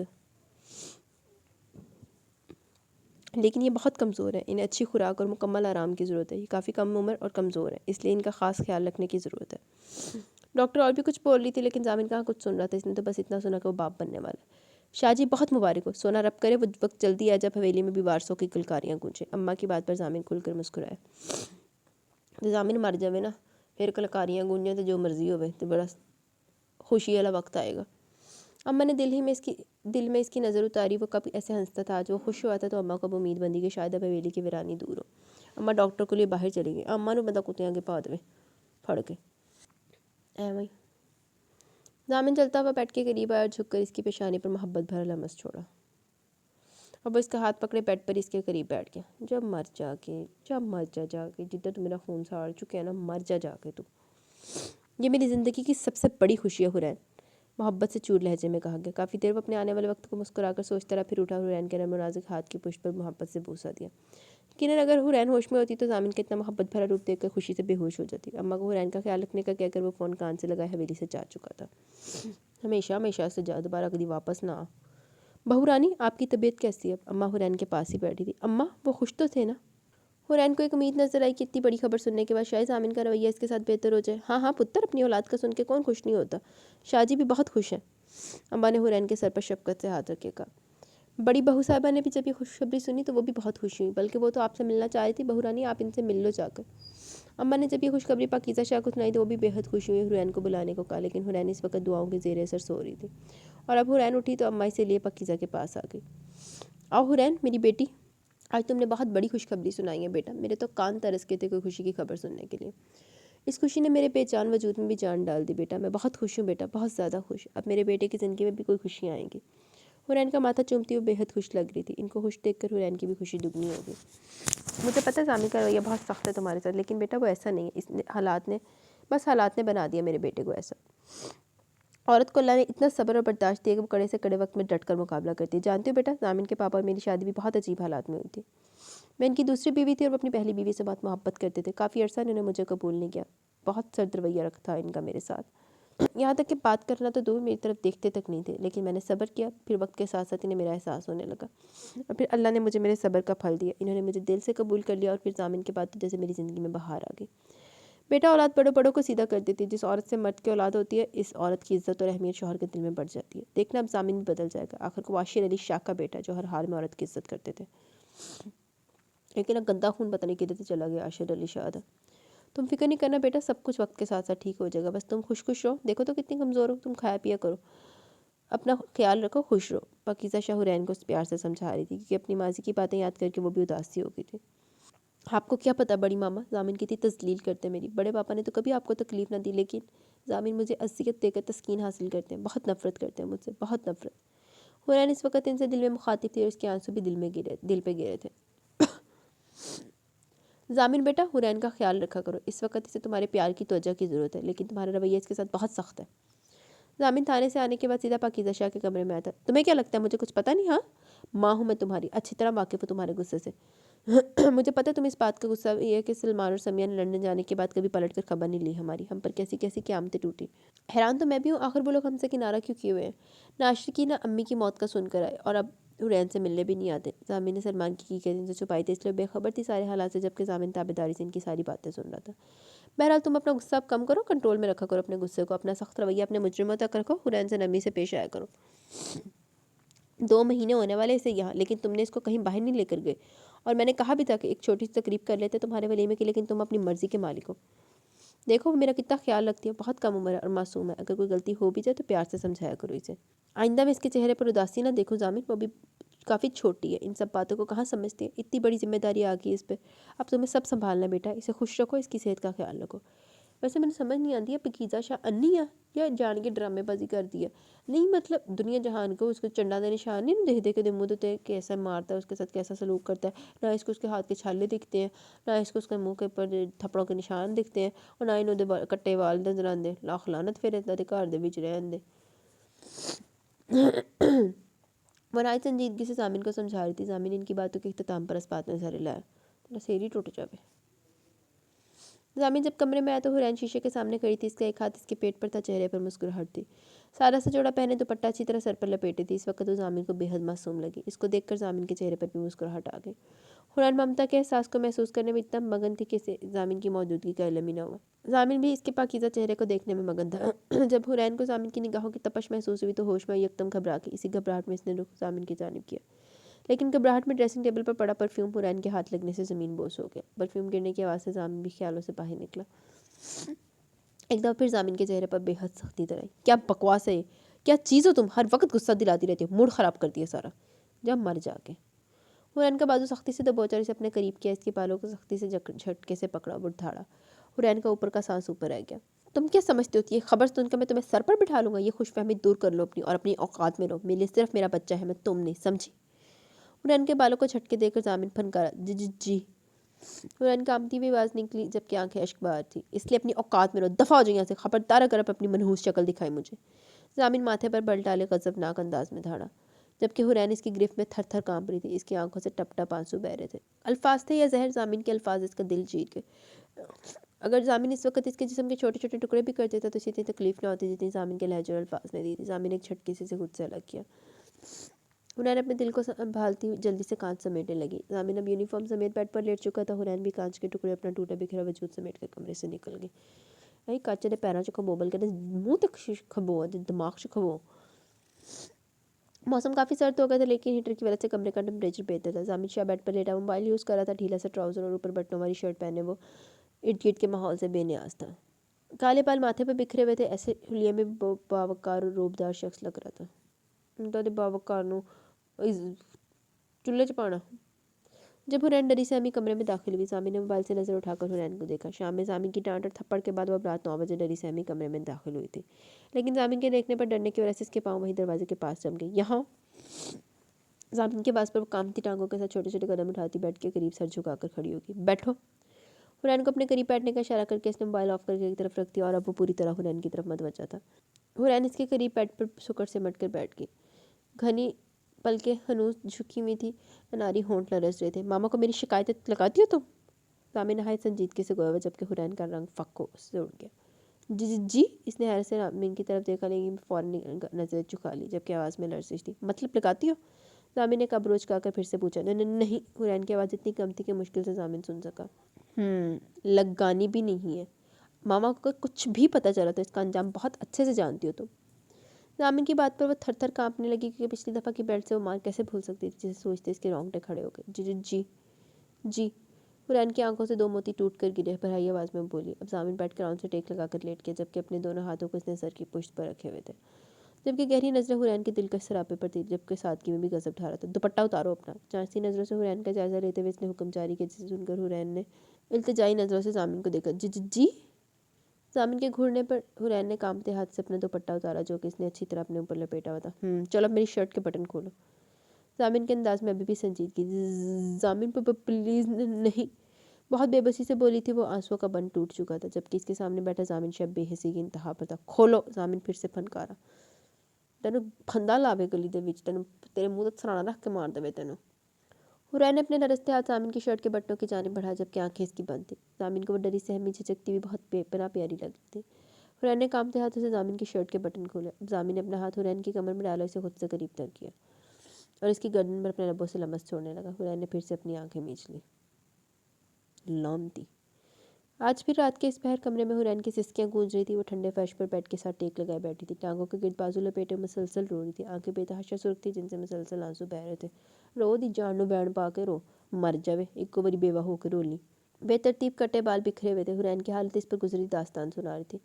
لیکن یہ بہت کمزور ہے. انہیں اچھی خوراک اور مکمل آرام کی ضرورت ہے. یہ کافی کم عمر اور کمزور ہے، اس لیے ان کا خاص خیال رکھنے کی ضرورت ہے. ڈاکٹر اور بھی کچھ بول رہی تھی لیکن زامن کہاں کچھ سن رہا تھا. اس نے تو بس اتنا سنا کہ وہ باپ بننے والا ہے. شاہ جی بہت مبارک ہو، سونا رب کرے وہ وقت جلدی آ جب حویلی میں بھی وارثوں کی کلکاریاں گونجیں. اماں کی بات پر زامن کھل کر مسکرائے. تو زامن مر جاوے نا، پھر کلکاریاں گونجیں تو جو مرضی ہوئے، تو بڑا خوشی والا وقت آئے گا. اماں نے دل میں اس کی نظر اتاری. وہ کبھی ایسے ہنستا تھا، آج وہ خوش ہوا تھا تو اماں کو اب امید بندی کہ شاید اب حویلی کی ویرانی دور ہو. اماں ڈاکٹر کے لیے باہر چلی گئی. اماں نو بندہ کتیاں کے پا دے پھڑ کے ایویں. زامن چلتا ہوا بیٹھ کے قریب آیا اور جھک کر اس کی پیشانی پر محبت بھرا لمس چھوڑا. اب وہ اس کا ہاتھ پکڑے بیڈ پر اس کے قریب بیٹھ گیا. جب مر جا کے جدھر تو میرا خون ساڑ چکے ہیں نا، مر جا کے تو. یہ میری زندگی کی سب سے بڑی خوشی ہے حورین، محبت سے چور لہجے میں کہا گیا. کافی دیر وہ اپنے آنے والے وقت کو مسکرا کر سوچتا رہا، پھر اٹھا حورین کے نرم و نازک ہاتھ کی پشت پر محبت سے بوسہ دیا. یقیناً اگر حورین ہوش میں ہوتی تو زامن کا اتنا محبت بھرا روپ دیکھ کر خوشی سے بے ہوش ہو جاتی. اماں کو حورین کا خیال رکھنے کا کہہ کر وہ فون کان سے لگائے حویلی سے جا چکا تھا. ہمیشہ سے جا، دوبارہ کبھی واپس نہ آ. بہو رانی، آپ کی طبیعت کیسی ہے؟ اماں حورین کے پاس ہی بیٹھی تھی. اماں وہ خوش تو تھے نا؟ حورین کو ایک امید نظر آئی کہ اتنی بڑی خبر سننے کے بعد شاید زامن کا رویہ اس کے ساتھ بہتر ہو جائے. ہاں پتر، اپنی اولاد کا سن کے کون خوش نہیں ہوتا. شاہ جی بھی بہت خوش ہیں. اماں نے حورین کے سر پر شفقت سے ہاتھ رکھ کے کہا. بڑی بہو صاحبہ نے بھی جب یہ خوشخبری سنی تو وہ بھی بہت خوش ہوئی، بلکہ وہ تو آپ سے ملنا چاہ رہی تھی. بہو رانی، آپ ان سے مل لو جا کر. اماں نے جب یہ خوشخبری پاکیزہ شاہ کو سنائی تو وہ بھی بے حد خوش ہوئی. حورین کو بلانے کو کہا، لیکن حورین اس وقت دعاؤں کے زیر اثر سو رہی تھی. اور اب حورین اٹھی تو اماں اسے لیے پاکیزہ کے پاس آ گئی. آؤ حورین میری بیٹی، آج تم نے بہت بڑی خوشخبری سنائی ہے بیٹا. میرے تو کان ترس کے تھے کوئی خوشی کی خبر سننے کے لیے. اس خوشی نے میرے بے جان وجود میں بھی جان ڈال دی بیٹا. میں بہت خوش ہوں بیٹا، بہت زیادہ خوش. اب میرے بیٹے کی زندگی میں بھی کوئی خوشیاں آئیں گی. حورین کا ماتھا چومتی ہوئی بے حد خوش لگ رہی تھی. ان کو خوش دیکھ کر حورین کی بھی خوشی دگنی ہو گئی. مجھے پتہ ہے زامن کا رویہ بہت سخت ہے تمہارے ساتھ، لیکن بیٹا وہ ایسا نہیں ہے. حالات نے بنا دیا میرے بیٹے کو ایسا. عورت کو اللہ نے اتنا صبر اور برداشت دیا کہ وہ کڑے سے کڑے وقت میں ڈٹ کر مقابلہ کرتی ہے. جانتے ہو بیٹا، زامن کے پاپا اور میری شادی بھی بہت عجیب حالات میں ہوئی تھی. میں ان کی دوسری بیوی تھی اور وہ اپنی پہلی بیوی سے بہت محبت کرتے تھے. کافی عرصہ انہوں نے مجھے قبول نہیں کیا. بہت سرد رویہ رکھا تھا ان کا میرے ساتھ. یہاں تک کہ بات کرنا تو دور، میری طرف دیکھتے تک نہیں تھے. لیکن میں نے صبر کیا. پھر وقت کے ساتھ ساتھ انہیں میرا احساس ہونے لگا اور پھر اللہ نے مجھے میرے صبر کا پھل دیا. انہوں نے مجھے دل سے قبول کر لیا اور پھر زامن کے بعد تو جیسے میری زندگی میں بہار آ گئی. بیٹا، اولاد بڑوں بڑوں کو سیدھا کر دیتی ہے. جس عورت سے مرد کی اولاد ہوتی ہے، اس عورت کی عزت اور اہمیت شوہر کے دل میں بڑھ جاتی ہے. دیکھنا اب زامن بھی بدل جائے گا. آخر کو عاشر علی شاہ کا بیٹا جو ہر حال میں عورت کی عزت کرتے تھے. لیکن اب گندا خون پتہ نہیں کدھر سے چلا گیا عاشر علی شاہ دا. تم فکر نہیں کرنا بیٹا، سب کچھ وقت کے ساتھ ساتھ ٹھیک ہو جائے گا. بس تم خوش رہو. دیکھو تو کتنی کمزور ہو. تم کھایا پیا کرو، اپنا خیال رکھو، خوش رہو. پاکیزہ شاہ حورین کو پیار سے سمجھا رہی تھی کیونکہ اپنی ماضی کی باتیں یاد کر کے وہ بھی اداس سی ہو گئی تھی. آپ کو کیا پتہ بڑی ماما، زامن کتنی تذلیل کرتے میری. بڑے پاپا نے تو کبھی آپ کو تکلیف نہ دی، لیکن زامن مجھے اذیت دے کر تسکین حاصل کرتے ہیں. بہت نفرت کرتے ہیں مجھ سے، بہت نفرت. حورین اس وقت ان سے دل میں مخاطب تھی اور اس کے آنسو بھی دل پہ گرے تھے. زامن بیٹا، حورین کا خیال رکھا کرو. اس وقت اسے تمہارے پیار کی توجہ کی ضرورت ہے، لیکن تمہارا رویہ اس کے ساتھ بہت سخت ہے. زامن تھانے سے آنے کے بعد سیدھا پاکیزہ شاہ کے کمرے میں آیا تھا. تمہیں کیا لگتا ہے مجھے کچھ پتہ نہیں؟ ہاں، ماں ہوں میں تمہاری، اچھی طرح واقف ہوں تمہارے غصے سے. مجھے پتہ ہے تم اس بات کا غصہ یہ ہے کہ سلمان اور سمیہ نے لندن جانے کے بعد کبھی پلٹ کر خبر نہیں لی ہماری. ہم پر کیسی کیسی قیامتیں ٹوٹی. حیران تو میں بھی ہوں، آخر وہ لوگ ہم سے کنارہ کیوں کیے ہوئے ہیں؟ نہ عاشقی نہ امی کی موت کا سن کر آئے، اور اب हुरैन से मिलने भी नहीं आते। ज़ामिन ने सलमान की कई दिन से छुपाई थी, इसलिए बेखबर थी सारे हालात से, जबकि ज़ामिन ताबेदारी से इनकी सारी बातें सुन रहा था। बहरहाल तुम अपना गुस्सा अब कम करो, कंट्रोल में रखा करो अपने गुस्से को, अपना सख्त रवैया अपने मुजरिमों तक रखो, हुरैन से नरमी से पेश आया करो। 2 महीने होने वाले इसे यहाँ, लेकिन तुमने इसको कहीं बाहर नहीं लेकर गए। और मैंने कहा भी था कि एक छोटी सी तकरीब कर लेते तुम्हारे वलीमे की, लेकिन तुम अपनी मर्ज़ी के मालिक हो। देखो वो मेरा कितना ख्याल रखती है, बहुत कम उम्र है और मासूम है, अगर कोई गलती हो भी जाए तो प्यार से समझाया करो इसे। आइंदा मैं इसके चेहरे पर उदासी ना देखूं ज़ामिन, वो भी काफ़ी छोटी है, इन सब बातों को कहाँ समझती है, इतनी बड़ी जिम्मेदारी आ गई इस पर। अब तुम्हें सब संभालना बेटा, इसे खुश रखो, इसकी सेहत का ख्याल रखो। वैसे मैंने समझ नहीं आती है पकीज़ा शाह अन्नी है या जान के ड्रामेबाजी कर दी है। नहीं मतलब दुनिया जहान को उसको चंडा दे निशान नहीं देख दे के दिमू तो कैसा मारता है, उसके साथ कैसा सलूक करता है। ना इसको उसके हाथ के छाले दिखते हैं, ना इसको उसके मुंह के ऊपर थप्पड़ों के निशान दिखते हैं, और ना इन ਉਹਦੇ कट्टे वाल नजर आते। लाख लानत फिर इदा के घर दे विच रहन दे। वराय संजीदगी से ज़ामिन को समझा रही थी। ज़ामिन इनकी बातों के इख्तिताम पर इस्पात नजर लाया। तेरा सिर ही टूट जावे। ज़ामिन जब कमरे में आया तो हुरैन शीशे के सामने खड़ी थी, इसका एक हाथ इसके पेट पर था, चेहरे पर मुस्कुराहट थी। सारा सा जोड़ा पहने दुपट्टा अच्छी तरह सर पर लपेटी थी। इस वक्त तो ज़ामिन को बेहद मासूम लगी। इसको देखकर ज़ामिन के चेहरे पर भी मुस्कुराहट आ गई। हुरैन ममता के एहसास को महसूस करने में इतना मगन थी कि इसे ज़ामिन की मौजूदगी का इल्म ही न हुआ। ज़ामिन भी इसके पाकीज़ा चेहरे को देखने में मगन था। जब हुरैन को ज़ामिन की निगाहों की तपश महसूस हुई तो होश में यकदम घबरा के इसी घबराहट में इसने रुख ज़ामिन की जानिब किया, लेकिन घबराहट में ड्रेसिंग टेबल पर पड़ा परफ्यूम हुरैन के हाथ लगने से ज़मीन बोस हो गया। परफ्यूम गिरने की आवाज़ से ज़ामिन भी ख्यालों से बाहर निकला। एक दफ़ा फिर ज़ामिन के चेहरे पर बेहद सख्ती तरह आई। क्या बकवास है ये, क्या चीज़ हो तुम, हर वक्त गुस्सा दिलाती रहती हो, मूड ख़राब कर दिया सारा, जब मर जाके। हुरैन का बाजू सख्ती से दबोचा और इसे अपने करीब किया, इसके बालों को सख्ती से झटके से पकड़ा और उठाड़ा। हुरैन का ऊपर का सांस ऊपर रह गया। तुम क्या समझते हो कि ये खबर सुनकर मैं तुम्हें सर पर बिठा लूंगा? ये खुशफहमी दूर कर लो अपनी, और अपनी औकात में रहो। मेरे लिए सिर्फ मेरा बच्चा है, मैं तुम नहीं, समझी? हुरैन के बालों को झटके देकर ज़ामिन फनकारा, जी जी जी। हुरैन कामती हुई आवाज़ निकली, जबकि आंखें अश्क बहार थी। इसलिए अपनी औकात में रहो, दफ़ा हो जाए यहाँ से, खबरदार अगर आप अपनी मनहूस शक्ल दिखाई मुझे। ज़ामिन माथे पर बल डाले गज़बनाक अंदाज में धाड़ा, जबकि हुरैन इसकी गिरफ्त में थर थर काँप रही थी। इसकी आंखों से टप टप आंसू बह रहे थे। अल्फाज थे या जहर, ज़ामिन के अल्फाज इसका दिल चीर गए। अगर ज़ामिन इस वक्त इसके जिस्म के छोटे छोटे टुकड़े भी कर देता तो इसे इतनी तकलीफ ना होती जितनी ज़ामिन के लहजे और अल्फाज ने दी थी। ज़ामिन एक झटके से खुद से अलग किया। हुरैन अपने दिल को संभालती हुई जल्दी से कांच समेटने लगी। ज़ामिन अब यूनिफॉर्म समेत बेड पर लेट चुका था। हुरैन भी कांच के टुकड़े अपना टूटा बिखरा वजूद समेट कर कमरे से निकल गई। अरे काचे ने पैरों च खबोबल कर मुँह तक खबो, दिमाग च खबो। मौसम काफ़ी सर्द हो गया था, लेकिन हीटर की वजह से कमरे का टेम्परेचर बेहतर था। ज़ामिन शाह बेड पर लेटा मोबाइल यूज़ कर रहा था। ढीला सा ट्राउज़र और ऊपर बटनों वाली शर्ट पहने वो इर्द गिर्द के माहौल से बेनियाज था। काले बाल माथे पर बिखरे हुए थे, ऐसे हुलिये में बावकार और रूबदार शख्स लग रहा था। तो बावकार नू चूल्हे च पाना। जब हुरैन डरी से हमी कमरे में दाखिल हुई, ज़ामिन ने मोबाइल से नज़र उठाकर हुरैन को देखा। शाम में ज़ामिन की डांट और थप्पड़ के बाद वह रात 9 बजे डरी से हमी कमरे में दाखिल हुई थी, लेकिन ज़ामिन के देखने पर डरने की वजह से इसके पाँव वहीं दरवाजे के पास जम गए। यहाँ ज़ामिन के पास पर कामती टांगों के साथ छोटे छोटे कदम उठाती बेड के करीब सर झुकाकर खड़ी होगी। बैठो। हुरैन को अपने करीब बैठने का इशारा करके इसने मोबाइल ऑफ करके एक तरफ रख दिया, और अब वो पूरी तरह हुरैन की तरफ मतवज्जा था। हुरैन इसके करीब बेड पर सुकड़ से मट कर बैठ गई। घनी पलकें हनूस झुकी हुई थी, अनारी होंठ लरस रहे थे। मामा को मेरी शिकायतें लगाती हो तुम? ज़ामिन नहायत संजीदगी से गोया, जबकि हुरैन का रंग फक्को से उड़ गया। जी जी जी। इसने हैरत से ज़ामिन की तरफ देखा, लेकिन फ़ौरन नज़र झुका ली, जबकि आवाज़ में लरजिश थी। मतलब लगाती हो? ज़ामिन ने कब्रोच खाकर फिर से पूछा। नहीं। हुरैन की आवाज़ इतनी कम थी कि मुश्किल से ज़ामिन सुन सका। लगानी भी नहीं है। मामा को कुछ भी पता चला तो इसका अंजाम बहुत अच्छे से जानती हो तुम। ज़ामिन की बात पर वो थर थर काँपने लगी, क्योंकि पिछली दफ़ा की बेड से वो मार कैसे भूल सकती थी, जिसे सोचते इसके रोंगटे खड़े हो गए। जी जी जी जी। हुरैन की आंखों से 2 मोती टूट कर गिरे। भराई आवाज़ में बोली। अब ज़ामिन बैठ कर से टेक लगाकर लेट गया, जबकि अपने दोनों हाथों को इसने सर की पुश्त पर रखे हुए थे, जबकि गहरी नज़रें हुरैन के दिल के सरापे पर थी, जबकि सादगी में भी गजब ढा रहा था। दुपट्टा उतारो अपना। जांचती नज़रों से हुरैन का जायज़ा लेते हुए इसने हुक्म जारी किया, जिसे सुनकर हुरैन ने इल्तिजाई नज़रों से ज़ामिन को देखा। जी जी जी। ज़ामिन के घूरने पर हुरैन ने कांपते हाथ से अपना दुपट्टा उतारा, जो कि इसने अच्छी तरह अपने ऊपर लपेटा हुआ था। चलो अब मेरी शर्ट के बटन खोलो। ज़ामिन के अंदाज में अभी भी संजीदगी। ज़ामिन प्लीज़ नहीं। बहुत बेबसी से बोली थी वो, आंसुओं का बंद टूट चुका था, जबकि इसके सामने बैठा ज़ामिन शाह बेहसी की इंतहा पर था। खोलो। ज़ामिन फिर से फनकारा। तेनू फंदा लावे गली दे विच, तेनू तेरे मुँह तक सराना रख के मार देवे तेनू। हुरैन ने अपने नरसते हाथ ज़ामिन की शर्ट के बटनों की जानिब बढ़ाया, जबकि आंखें इसकी बंद थी। ज़ामिन को वो डरी सहमी झिझकती हुई बहुत बेपनाह प्यारी लग रही थी। हुरैन ने कांपते हाथों से ज़ामिन की शर्ट के बटन खोले। अब ज़ामिन ने अपना हाथ हुरैन की कमर में डाला, इसे खुद से करीब तर किया। اور اس کی گردن پر اپنے لبوں سے لمس چھوڑنے لگا۔ حرین نے پھر سے اپنی آنکھیں میچ لی۔ لانتی۔ آج پھر رات کے اس پہر کمرے میں حرین کی سسکیاں گونج رہی تھی۔ وہ ٹھنڈے فرش پر بیڈ کے ساتھ ٹیک لگائے بیٹھی تھی، ٹانگوں کے گرد بازو لپیٹے مسلسل رو رہی تھی، آنکھیں بے تحاشا سرخ تھی جن سے مسلسل آنسو بہہ رہے تھے۔ رو دی جان نو بین پا کے رو، مر جاوے، ایک کو بری بیوہ ہو کے رو لی۔ بے ترتیب کٹے بال بکھرے ہوئے تھے۔ حرین کی حالت اس پر گزری داستان سنا رہی تھی۔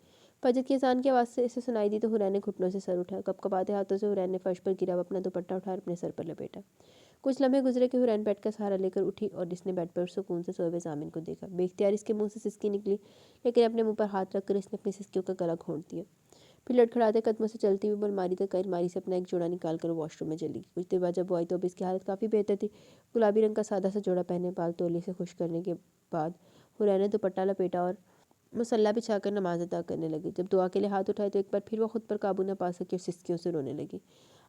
فجر کی اذان کی آواز سے اسے سنائی دی تو حرین نے گھٹنوں سے سر اٹھایا۔ کپ کپاتے ہاتھوں سے حرین نے فرش پر گرا ہوا اپنا دوپٹہ اٹھا اپنے سر پر لپیٹا۔ کچھ لمحے گزرے کہ حرین بیڈ کا سہارا لے کر اٹھی اور اس نے بیڈ پر سکون سے سوئے ہوئے ضامن کو دیکھا۔ بے اختیار اس کے منہ سے سسکی نکلی، لیکن اپنے منہ پر ہاتھ رکھ کر اس نے اپنی سسکیوں کا گلا گھونٹ دیا۔ پھر لڑکھڑاتے قدموں سے چلتی ہوئی الماری تک، الماری سے اپنا ایک جوڑا نکال کر واش روم میں چلی گئی۔ کچھ دیر بعد جب وہ آئی تو اب اس کی حالت کافی بہتر تھی۔ گلابی رنگ کا سادہ سا جوڑا پہنے، بال تولیے سے خشک کرنے کے بعد حرین نے دوپٹہ لپیٹا اور مصلی بچھا کر نماز ادا کرنے لگی۔ جب دعا کے لیے ہاتھ اٹھائے تو ایک بار پھر وہ خود پر قابو نہ پا سکی اور سسکیوں سے رونے لگی۔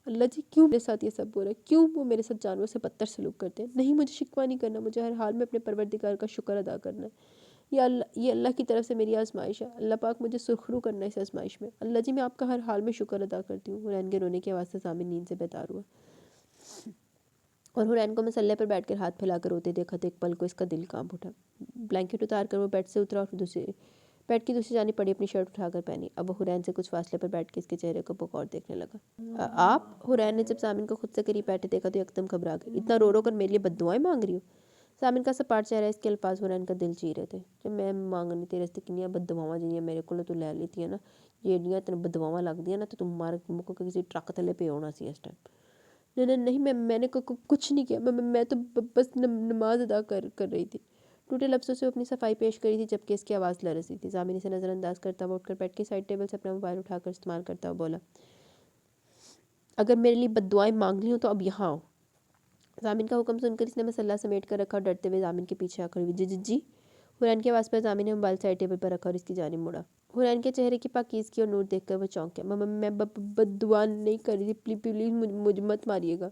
اللہ جی کیوں میرے ساتھ یہ سب ہو رہا ہے؟ کیوں وہ میرے ساتھ جانور سے بدتر سلوک کرتے ہیں؟ نہیں، مجھے شکوہ نہیں کرنا، مجھے ہر حال میں اپنے پروردگار کا شکر ادا کرنا ہے۔ یہ اللہ کی طرف سے میری آزمائش ہے۔ اللہ پاک مجھے سرخرو کرنا ہے اس آزمائش میں۔ اللہ جی میں آپ کا ہر حال میں شکر ادا کرتی ہوں۔ حرین کے رونے کی آواز سے ضامن نیند سے بیدار ہوا اور حرین کو مصلی پر بیٹھ کر ہاتھ پھیلا کر روتے دیکھا تو ایک پل کو اس کا دل کانپ اٹھا۔ بلینکٹ اتار کر وہ بیڈ سے اترا اور بیڈ کی دوسری جانب پڑی اپنی شرٹ اٹھا کر پہنی۔ اب وہ حرین سے کچھ فاصلے پر بیٹھ کے اس کے چہرے کو بغور دیکھنے لگا۔ آپ؟ حرین نے جب ضامن کو خود سے قریب بیٹھے دیکھا تو یکدم گھبرا گئی۔ اتنا رو رو کر میرے لیے بد دعائیں مانگ رہی ہو؟ ضامن کا سپاٹ چہرہ، اس کے الفاظ حرین کا دل چیر رہے تھے۔ جب میں مانگنی تیرے سے کنیاں بد دعاواں جنیاں میرے کو تو لے لیتی ہے نا، جیڑیاں تین بد دعاواں لگ دیا نا تو تمہارے کو کسی ٹرک تھلے پہ ہونا سی اس ٹائم۔ نہیں میں نے کچھ نہیں کیا، میں تو بس نماز ادا کر رہی تھی۔ ٹوٹے لفظوں سے وہ اپنی صفائی پیش کری تھی جبکہ اس کی آواز لرز رہی تھی۔ ضامن اسے نظر انداز کرتا ہوا اٹھ کر بیڈ کے سائڈ ٹیبل سے اپنا موبائل اٹھا کر استعمال کرتا ہوا بولا، اگر میرے لیے بد دعائیں مانگنی ہو تو اب یہاں آؤ۔ ضامن کا حکم سن کر اس نے مسلح سمیٹ کر رکھا اور ڈرتے ہوئے ضامن کے پیچھے آ کر جی حرین کی آواز پر ضامن نے موبائل سائڈ ٹیبل پر رکھا اور اس کی جانب مڑا۔ حرین کے چہرے کی پاکیزگی اور نور دیکھ کر وہ چونک گیا۔ میں بد دعا نہیں کر رہی تھی، پلیز مجھے مت ماریے گا۔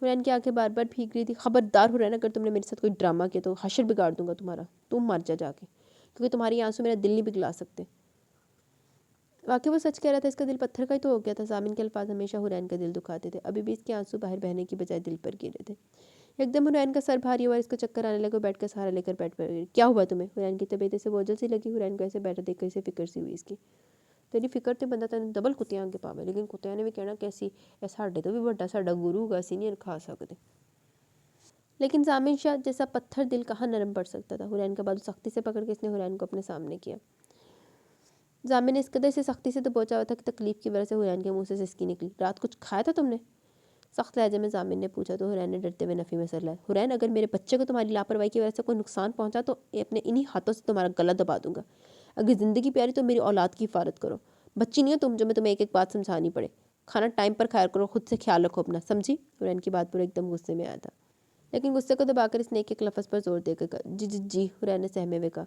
حرین کی آنکھیں بار بار بھیگ رہی تھی۔ خبردار حرین، اگر تم نے میرے ساتھ کوئی ڈرامہ کیا تو حشر بگاڑ دوں گا تمہارا، تم مر جا کے، کیونکہ تمہاری آنسو میرا دل نہیں پگھلا سکتے۔ واقعی وہ سچ کہہ رہا تھا، اس کا دل پتھر کا ہی تو ہو گیا تھا۔ ضامن کے الفاظ ہمیشہ حرین کا دل دکھاتے تھے، ابھی بھی اس کے آنسو باہر بہنے کی بجائے دل پر گرے تھے۔ یکدم حرین کا سر بھاری ہوا اور اس کو چکر آنے لگا، بیڈ کا سہارا لے کر بیڈ پر گئی۔ کیا ہوا تمہیں؟ حرین کی طبیعت سے بوجھل سی لگی۔ حرین کو ایسے بیٹھا دیکھ کر اسے فکر سی ہوئی اس کی۔ تیری فکر تے بندہ تین ڈبل کتیاں اگے پاوے، لیکن کتیاں نے بھی کہنا کہ اے ساڈے تو بھی بڑا ساڈا گرو گا، اسی نہیں رکھا سکتے۔ لیکن ضامن شاہ جیسا پتھر دل کہاں نرم پڑ سکتا تھا۔ حرین کا بازو سختی سے پکڑ کے اس نے حرین کو اپنے سامنے کیا۔ ضامن نے اس قدر سے سختی سے دبوچا ہوا تھا کہ تکلیف کی وجہ سے حرین کے منہ سے سسکی نکلی۔ رات کچھ کھایا تھا تم نے؟ سخت لہجے میں ضامن نے پوچھا تو حرین نے ڈرتے ہوئے نفی میں سر ہلایا۔ حرین، اگر میرے بچے کو تمہاری لاپرواہی کی وجہ سے کوئی نقصان پہنچا تو اپنے انہی ہاتھوں سے تمہارا گلا دبا دوں گا۔ اگر زندگی پیاری تو میری اولاد کی حفاظت کرو۔ بچی نہیں ہو تم جو میں تمہیں ایک ایک بات سمجھانی پڑے۔ کھانا ٹائم پر کھایا کرو، خود سے خیال رکھو اپنا، سمجھی؟ حرین کی بات پر ایک دم غصے میں آیا تھا، لیکن غصے کو دبا کر اس نے ایک ایک لفظ پر زور دے کر کہا جی حرین نے سہمے ہوئے کہا،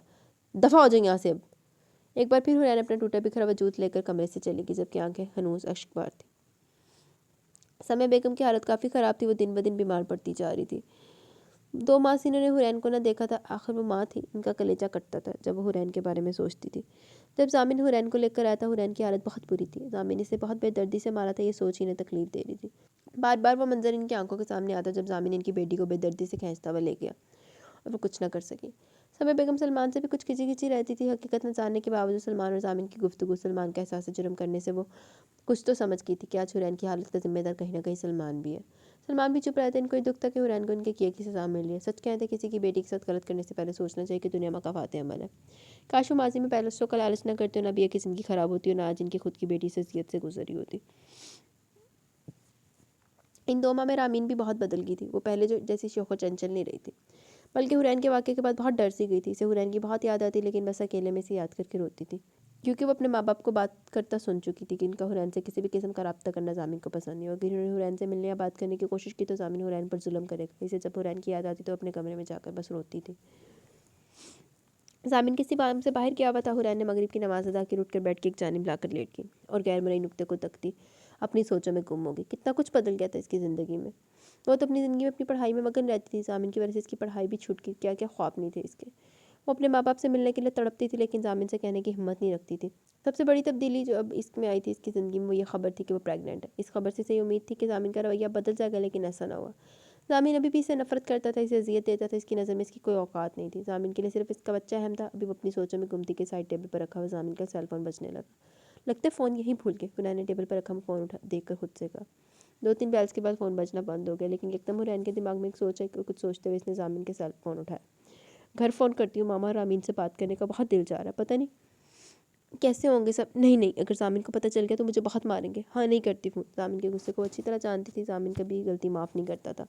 دفع ہو جائیں یہاں سے اب۔ ایک بار پھر حرین اپنا ٹوٹا بکھرا وجود لے کر کمرے سے چلی گئی جبکہ آنکھیں ہنوز اشک بار تھی۔ سمیہ بیگم کی حالت کافی خراب تھی، وہ دن بدن بیمار پڑتی جا رہی تھی۔ 2 ماہ سے انہوں نے حرین کو نہ دیکھا تھا، آخر وہ ماں تھی، ان کا کلیجہ کٹتا تھا جب وہ حرین کے بارے میں سوچتی تھی۔ جب ضامن حرین کو لے کر آیا تھا، حرین کی حالت بہت بری تھی۔ ضامن اسے بہت بے دردی سے مارا تھا، یہ سوچ ہی انہیں تکلیف دے رہی تھی۔ بار بار وہ منظر ان کی آنکھوں کے سامنے آتا جب ضامن ان کی بیٹی کو بے دردی سے کھینچتا ہوا لے گیا اور وہ کچھ نہ کر سکی۔ سمیہ بیگم سلمان سے بھی کچھ کھچی کھچی رہتی تھی، حقیقت نہ جاننے کے باوجود سلمان اور ضامن کی گفتگو، سلمان کا احساس جرم کرنے سے وہ کچھ تو سمجھ گئی تھی کہ آج حرین کی حالت کا ذمہ دار کہیں نہ کہیں سلمان بھی ہے۔ سلمان بھی چپ رہتے، ان کو یہ دکھ تھا کہ حرین کو ان کے کیے کی سزا مل رہی ہے۔ سچ کہتے کسی کی بیٹی کے ساتھ غلط کرنے سے پہلے سوچنا چاہیے کہ دنیا مکافات عمل ہے۔ کاش وہ ماضی میں پیلسوں کا لالچ نہ کرتے اور نہ بھی کی زندگی خراب ہوتی اور نہ آج ان کی خود کی بیٹی سے اذیت سے گزری ہوتی۔ ان 2 ماہ میں رامین بھی بہت بدل گئی تھی، وہ پہلے جیسی شوخ و چنچل نہیں رہی تھی، بلکہ حرین کے واقعے کے بعد بہت ڈر سی گئی تھی۔ اسے حرین کی بہت یاد آتی لیکن بس اکیلے میں سے یاد کر کے روتی تھی، کیونکہ وہ اپنے ماں باپ کو بات کرتا سن چکی تھی کہ ان کا حرین سے کسی بھی قسم کا رابطہ کرنا ضامن کو پسند نہیں، اور اگر انہوں نے حرین سے ملنے یا بات کرنے کی کوشش کی تو ضامن حرین پر ظلم کرے گا۔ اسے جب حرین کی یاد آتی تو اپنے کمرے میں جا کر بس روتی تھی۔ ضامن کسی کام سے باہر گیا ہوا تھا۔ حرین نے مغرب کی نماز ادا کی، اٹھ کر بیڈ کی ایک جانب لا کر لیٹ گئی اور غیر مرئی نقطے کو تکتی اپنی سوچوں میں گم ہو گئی۔ کتنا کچھ بدل گیا تھا اس کی زندگی میں۔ وہ تو اپنی زندگی میں اپنی پڑھائی میں مگن رہتی تھی، ضامن کی وجہ سے اس کی پڑھائی بھی چھوٹ گئی، کیا کیا خواب نہیں تھے اس کے۔ وہ اپنے ماں باپ سے ملنے کے لیے تڑپتی تھی لیکن زامن سے کہنے کی ہمت نہیں رکھتی تھی۔ سب سے بڑی تبدیلی جو اب اس میں آئی تھی اس کی زندگی میں وہ یہ خبر تھی کہ وہ پریگننٹ ہے۔ اس خبر سے اسے امید تھی کہ زامن کا رویہ بدل جائے گا لیکن ایسا نہ ہوا۔ زامن ابھی بھی اسے نفرت کرتا تھا، اسے اذیت دیتا تھا، اس کی نظر میں اس کی کوئی اوقات نہیں تھی۔ زامن کے لیے صرف اس کا بچہ اہم تھا۔ ابھی وہ اپنی سوچوں میں گمتی کے سائڈ ٹیبل پر رکھا ہوا زامن کا سیل فون بجنے لگا۔ لگتا ہے فون یہیں بھول گئے، حنین نے ٹیبل پر رکھا فون اٹھا دیکھ کر خود سے کہا۔ 2-3 بیلز کے بعد فون بجنا بند ہو گیا لیکن یکدم حنین کے دماغ میں ایک سوچ ہے کہ کچھ سوچتے ہوئے اس نے زامن کے سیل فون اٹھایا۔ گھر فون کرتی ہوں ماما، رامین سے بات کرنے کا بہت دل چاہ رہا ہے، پتہ نہیں کیسے ہوں گے سب۔ نہیں اگر زامن کو پتہ چل گیا تو مجھے بہت ماریں گے۔ ہاں نہیں کرتی فون۔ زامن کے غصے کو اچھی طرح جانتی تھی، زامن کبھی غلطی معاف نہیں کرتا تھا،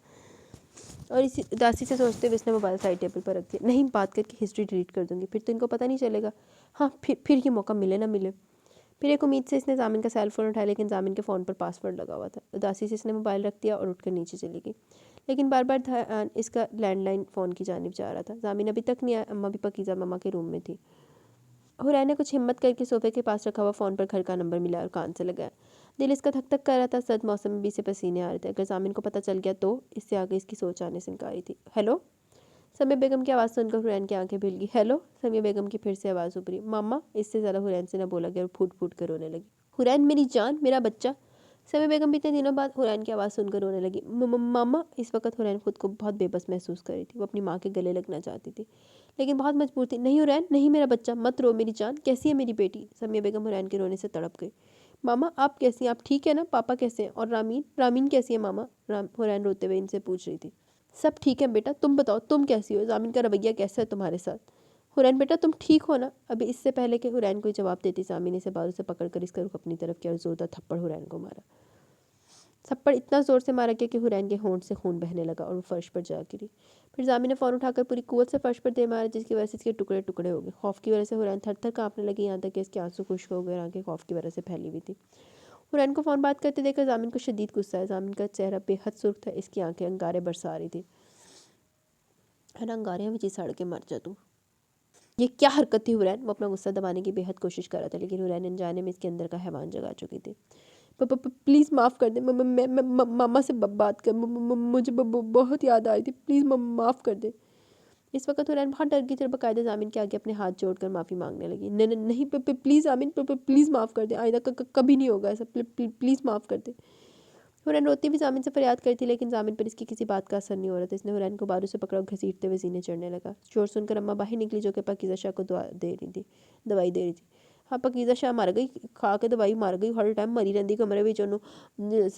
اور اسی اداسی سے سوچتے ہوئے اس نے موبائل سائڈ ٹیبل پر رکھ دیا۔ نہیں، بات کر کے ہسٹری ڈیلیٹ کر دوں گی، پھر تو ان کو پتہ نہیں چلے گا۔ ہاں پھر یہ موقع ملے نہ ملے۔ پھر ایک امید سے اس نے زامن کا سیل فون اٹھایا لیکن زامن کے فون پر پاس ورڈ لگا ہوا تھا۔ اداسی سے اس نے موبائل رکھ دیا اور اٹھ کر نیچے چلی گئی، لیکن بار بار دھیان اس کا لینڈ لائن فون کی جانب جا رہا تھا۔ زامن ابھی تک نہیں آیا، اماں بھی پاکیزہ ماما کے روم میں تھی۔ حنین نے کچھ ہمت کر کے صوفے کے پاس رکھا ہوا فون پر گھر کا نمبر ملا اور کان سے لگایا۔ دل اس کا دھک دھک کر رہا تھا، سرد موسم میں بھی اسے پسینے آ رہے تھے۔ اگر زامن کو پتہ چل گیا تو اس سے آگے اس کی سوچ آنے سے انکاری تھی۔ ہیلو؟ سمیہ بیگم کی آواز سن کر حنین کی آنکھیں بھیل گئی۔ ہیلو؟ سمیہ بیگم کی پھر سے آواز ابھری۔ ماما؟ اس سے زیادہ حنین سے نہ بولا گیا اور پھوٹ پھوٹ کر رونے لگی۔ حنین میری جان، میرا بچہ! سمیہ بیگم بھی اتنے دنوں بعد حنین کی آواز سن کر رونے لگی۔ ماما! اس وقت حنین خود کو بہت بے بس محسوس کر رہی تھی۔ وہ اپنی ماں کے گلے لگنا چاہتی تھی لیکن بہت مجبور تھی۔ نہیں حنین، نہیں میرا بچہ، مت رو میری جان، کیسی ہے میری بیٹی؟ سمیہ بیگم حنین کے رونے سے تڑپ گئی۔ ماما آپ کیسی ہیں؟ آپ ٹھیک ہے نا؟ پاپا کیسے ہیں؟ اور رامین کیسی ہے ماما؟ حنین روتے ہوئے ان سے پوچھ رہی تھی۔ سب ٹھیک ہے بیٹا، تم بتاؤ تم کیسی ہو؟ زامن کا رویہ کیسا ہے تمہارے ساتھ؟ حنین بیٹا تم ٹھیک ہو نا؟ ابھی اس سے پہلے کہ حنین کوئی جواب دیتی زامن نے اسے بازو سے پکڑ کر اس کا رخ اپنی طرف کیا اور زوردار تھپڑ حنین کو مارا۔ تھپڑ اتنا زور سے مارا گیا کہ حنین کے ہونٹ سے خون بہنے لگا اور وہ فرش پر جا گری۔ پھر زامن نے فون اٹھا کر پوری قوت سے فرش پر دے مارا جس کی وجہ سے اس کے ٹکڑے ٹکڑے ہو گئے۔ خوف کی وجہ سے حنین تھر تھر کانپنے لگی، یہاں تک کہ اس کے آنسو خشک ہو گئے اور آنکھیں خوف کی وجہ سے پھیلی ہوئی تھی۔ حنین کو فون بات کرتے دیکھ کر زامن کو شدید غصہ ہے۔ زامن کا چہرہ بے حد سرخ تھا، اس کی آنکھیں انگارے برسا رہی تھی۔ انگاریاں بھی سڑ کے مر جا تو۔ یہ کیا حرکت تھی حنین؟ وہ اپنا غصہ دبانے کی بے حد کوشش کر رہا تھا لیکن حنین انجانے میں اس کے اندر کا حیوان جگا چکی تھی۔ پلیز معاف کر دیں، میں ماما سے بات کر، مجھے بہت یاد آئی تھی، پلیز معاف کر دیں۔ اس وقت حنین بہت ڈر گئی تھی اور باقاعدہ زامن کے آگے اپنے ہاتھ جوڑ کر معافی مانگنے لگی۔ نہیں پلیز زامن، پلیز معاف کر دیں، آئندہ کبھی نہیں ہوگا ایسا، پلیز معاف کر دیں۔ حنین روتی بھی زامن سے فریاد کرتی تھی لیکن زامن پر اس کی کسی بات کا اثر نہیں ہو رہا تھا۔ اس نے حنین کو بازو سے پکڑا اور گھسیٹتے ہوئے سینے چڑھنے لگا۔ شور سن کر اماں باہر نکلی جو کہ پاکیزہ شاہ کو دوائی دے رہی تھی۔ ہاں پاکیزہ شاہ مر گئی، کھا کے دوائی مر گئی، ہر ٹائم مری رہندی کمرے وچ، انہوں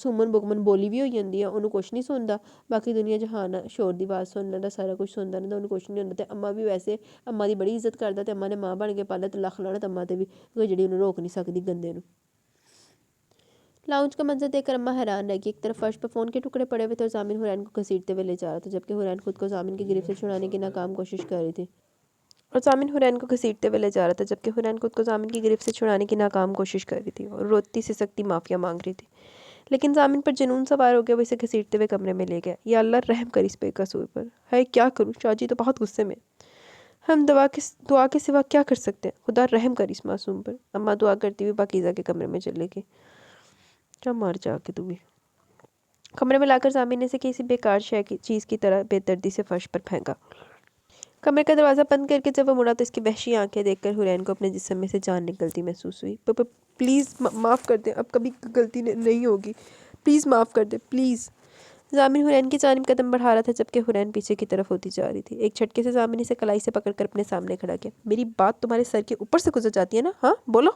سمن بکمن بولی بھی ہوئی جاندی ہے، انہوں کچھ نہیں سندا، باقی دنیا جہان شور دی آواز سن لینا، سارا کچھ سندا رہندا، انہوں کچھ نہیں ہوندا۔ تے اماں بھی ویسے اماں دی بڑی عزت کردا تے اماں نے ماں بن کے پالا تے لکھ لعنت اماں تے بھی، کوئی جڑی انہوں روک نہیں سکدی گندے نوں۔ لاؤنج کا منظر دیکھ کر اماں حیران رہ گئی۔ ایک طرف فرش پر فون کے ٹکڑے پڑے ہوئے تھے اور زامن حنین کو گھسیٹتے ہوئے لے جا رہا تھا جبکہ حنین خود کو زامن کی گرفت سے چھڑانے کی ناکام کوشش کر رہی تھی۔ اور روتی سسکتی معافیا مانگ رہی تھی لیکن زامن پر جنون سوار ہو گیا، وہ اسے گھسیٹتے ہوئے کمرے میں لے گیا۔ یا اللہ رحم کر اس بے قصور پر۔ ہے کیا کروں؟ چاچی تو بہت غصے میں۔ ہم دعا کے سوا کیا کر سکتے ہیں؟ خدا رحم کر اس معصوم پر۔ اماں دعا کرتی ہوئی پاکیزہ کے کمرے میں چلے گئی۔ کیا مار جا کے تو بھی۔ کمرے میں لا کر زامن نے اسے کسی بیکار چیز کی طرح بے دردی سے فرش پر پھینکا۔ کمرے کا دروازہ بند کر کے جب وہ مڑا تو اس کی وحشی آنکھیں دیکھ کر حنین کو اپنے جسم میں سے جان نکلتی محسوس ہوئی۔ پلیز معاف کر دیں، اب کبھی غلطی نہیں ہوگی، پلیز معاف کر دیں، پلیز۔ زامن حنین کی جانب قدم بڑھا رہا تھا جبکہ حنین پیچھے کی طرف ہوتی جا رہی تھی۔ ایک جھٹکے سے زامن اسے کلائی سے پکڑ کر اپنے سامنے کھڑا کیا۔ میری بات تمہارے سر کے اوپر سے گزر جاتی ہے نا؟ ہاں بولو۔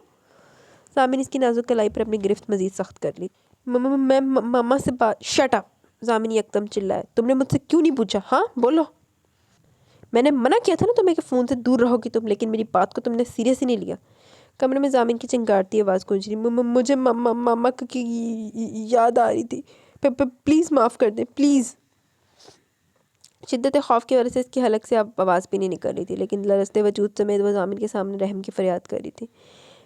زامن اس کی نازک کلائی پر اپنی گرفت مزید سخت کر لی۔ میں ماما سے بات۔ Shut up! زامن یکدم چلائے۔ تم نے مجھ سے کیوں نہیں پوچھا؟ ہاں بولو۔ میں نے منع کیا تھا نا تمہیں کہ فون سے دور رہو گی تم، لیکن میری بات کو تم نے سیریس ہی نہیں لیا۔ کمرے میں زامن کی چنگاڑتی آواز گونج رہی۔ مجھے ماما کی یاد آ رہی تھی، پلیز معاف کر دیں، پلیز۔ شدت خوف کی وجہ سے اس کی حلق سے اب آواز بھی نہیں نکل رہی تھی لیکن لرزتے وجود سمیت وہ زامن کے سامنے رحم کی فریاد کر رہی تھی۔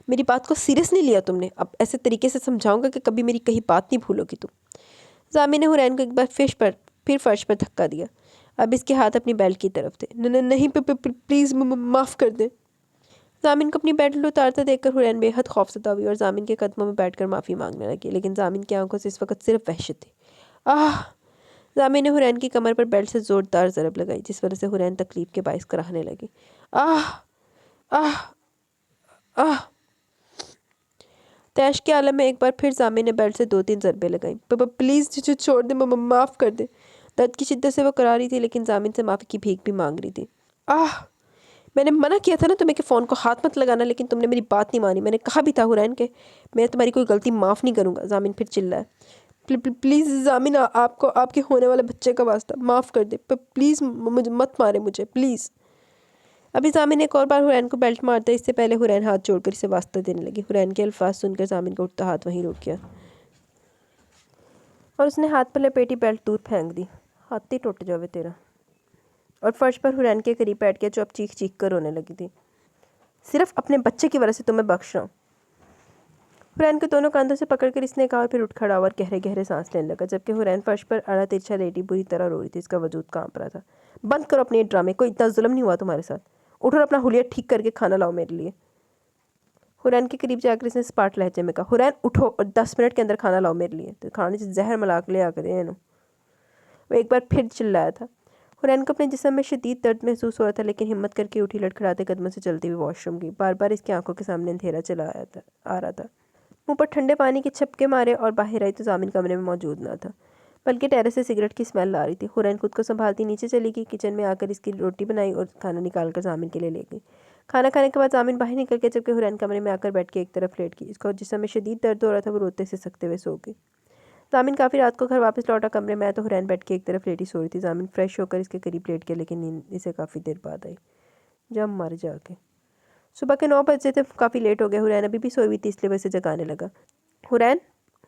میری بات کو سیریس نہیں لیا تم نے، اب ایسے طریقے سے سمجھاؤں گا کہ کبھی میری کہیں بات نہیں بھولو گی تم۔ زامن نے حنین کو ایک بار پھر فرش پر دھکا دیا۔ اب اس کے ہاتھ اپنی بیلٹ کی طرف تھے۔ نہیں پلیز معاف کر دیں۔ زامن کو اپنی بیلٹ اتارتا دیکھ کر حنین بے حد خوف زدہ ہوئی اور زامن کے قدموں میں بیٹھ کر معافی مانگنے لگی لیکن زامن کی آنکھوں سے اس وقت صرف وحشت تھی۔ آہ! जामिन ने हुरैन की कमर पर बेल्ट से ज़ोरदार ज़रब लगाई, जिस वजह से हुरैन तकलीफ के बाइस कराहने लगी। आह आह आह। तैश के आलम में एक बार फिर जामिन ने बेल्ट से 2-3 ज़रबे लगाई। पापा प्लीज़ मुझे छोड़ दे, मम्मा माफ़ कर दे। दर्द की शिद्दत से वो करा रही थी, लेकिन जामिन से माफ़ी की भीख भी मांग रही थी। आह, मैंने मना किया था ना तुम्हें कि फ़ोन को हाथ मत लगाना, लेकिन तुमने मेरी बात नहीं मानी। मैंने कहा भी था हुरैन के मैं तुम्हारी कोई गलती माफ़ नहीं करूँगा। जामिन फिर चिल्लाया। प्लीज़ जामिन, आपको आपके होने वाले बच्चे का वास्ता माफ़ कर दे, प्लीज़ मुझे मत मारे, मुझे प्लीज़। अभी जामिन ने एक और बार हुरैन को बेल्ट मारता, इससे पहले हुरैन हाथ जोड़कर इसे वास्ता देने लगी। हुरैन के अल्फाज सुनकर जामिन का उठता हाथ वहीं रुक गया और उसने हाथ पर लपेटी बेल्ट दूर फेंक दी। हाथ ही टूट जावे तेरा। और फर्श पर हुरैन के करीब बैठ गया, जो अब चीख चीख कर रोने लगी थी। सिर्फ अपने बच्चे की वजह से तुम्हें बख्श रहा हूँ। हुरैन के दोनों कांधों से पकड़कर इसने कहा और फिर उठ खड़ा हुआ और गहरे गहरे सांस लेने लगा, जबकि हुरैन फर्श पर आड़ा तिरछा लेटी बुरी तरह रो रही थी। इसका वजूद कांप रहा था। बंद करो अपने ड्रामे, कोई इतना जुल्म नहीं हुआ तुम्हारे साथ। उठो और अपना हुलिया ठीक करके खाना लाओ मेरे लिए। हुरैन के करीब जाकर इसने स्पाट लहजे में कहा, हुरैन उठो और 10 मिनट के अंदर खाना लाओ मेरे लिए, तो खाने से जहर मिला के ले आकर दे। वो एक बार फिर चिल्लाया था। हुरैन को अपने जिस्म में शदीद दर्द महसूस हो रहा था, लेकिन हिम्मत करके उठी, लड़खड़ाते कदमों से चलती हुई वॉशरूम गई। बार बार इसकी आंखों के सामने अंधेरा चला आ रहा था। मुंह पर ठंडे पानी के छपके मारे और बाहर आई तो जामिन कमरे में मौजूद ना था, बल्कि टेरेस से सिगरेट की स्मेल आ रही थी। हुरैन खुद को संभालती नीचे चली गई। किचन में आकर इसकी रोटी बनाई और खाना निकाल कर जामिन के लिए ले गई। खाना खाने के बाद जामिन बाहर निकल के, जबकि हुरैन कमरे में आकर बैठ के एक तरफ लेट गई। इसको जिसम में शदीद दर्द हो रहा था, वो रोते से सकते हुए सो गई। जामिन काफ़ी रात को घर वापस लौटा। कमरे में आया तो हुरैन बैठ के एक तरफ लेटी सो रही थी। जामिन फ्रेश होकर इसके करीब लेट गया, लेकिन नींद इसे काफ़ी देर बाद आई। जब मर जाके सुबह के 9 बजे थे, काफ़ी लेट हो गया। हुरैन अभी भी सोई हुई थी, इसलिए वो इसे जगाने लगा। हुरैन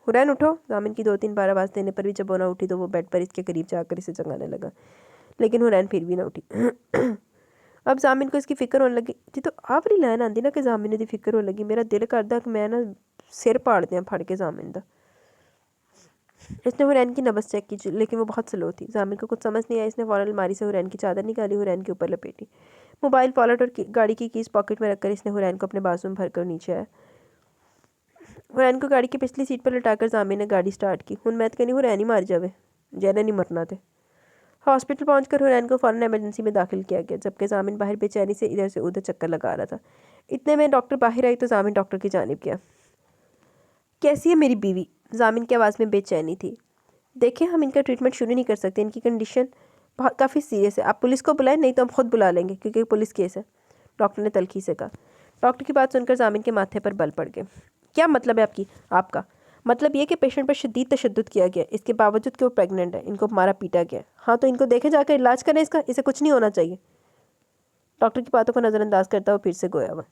हुरैन उठो। जामिन की 2-3 बार आवाज़ देने पर भी जब वो ना उठी, तो वो बेड पर इसके करीब जाकर इसे जगाने लगा, लेकिन हुरैन फिर भी ना उठी। अब जामिन को इसकी फिक्र होने लगी। जी तो आप वाली लैन आती ना कि जामिन की फिक्र होने लगी। मेरा दिल करता कि मैं ना सिर पाड़ दियाँ फड़ के जामिन का। इसने हुरैन की नब्ज़ चेक की, लेकिन वो बहुत स्लो थी। जामिन को कुछ समझ नहीं आया। इसने फ़ौरन अलमारी से हुरैन की चादर निकाली, हुरैन के ऊपर लपेटी। मोबाइल, वॉलेट और गाड़ी की कीज़ पॉकेट में रखकर इसने हुरैन को अपने बाजू में भरकर नीचे आया। हुरैन को गाड़ी की पिछली सीट पर लटाकर जामिन ने गाड़ी स्टार्ट की। हुन मैं तो कहनी हुरैन ही मार जावे, जैने नहीं मरना थे। हॉस्पिटल पहुंचकर हुरैन को फ़ौरन इमरजेंसी में दाखिल किया गया, जबकि जामिन बाहर बेचैनी से इधर से उधर चक्कर लगा रहा था। इतने में डॉक्टर बाहर आई तो जामिन डॉक्टर की जानिब गया। कैसी है मेरी बीवी? जामिन की आवाज़ में बेचैनी थी। देखें, हम इनका ट्रीटमेंट शुरू नहीं कर सकते। इनकी कंडीशन बहुत काफ़ी सीरियस है। आप पुलिस को बुलाएं, नहीं तो हम खुद बुला लेंगे, क्योंकि पुलिस केस है, डॉक्टर ने तल्खी से कहा। डॉक्टर की बात सुनकर जामिन के माथे पर बल पड़ गए। क्या मतलब है आपका? मतलब ये कि पेशेंट पर शदीद तशद्दुद किया गया, इसके बावजूद कि वो प्रेग्नेंट है। इनको मारा पीटा गया। हाँ तो इनको देखे जाकर इलाज करें इसका, इसे कुछ नहीं होना चाहिए। डॉक्टर की बातों को नज़रअंदाज करता हुआ फिर से गोया हुआ।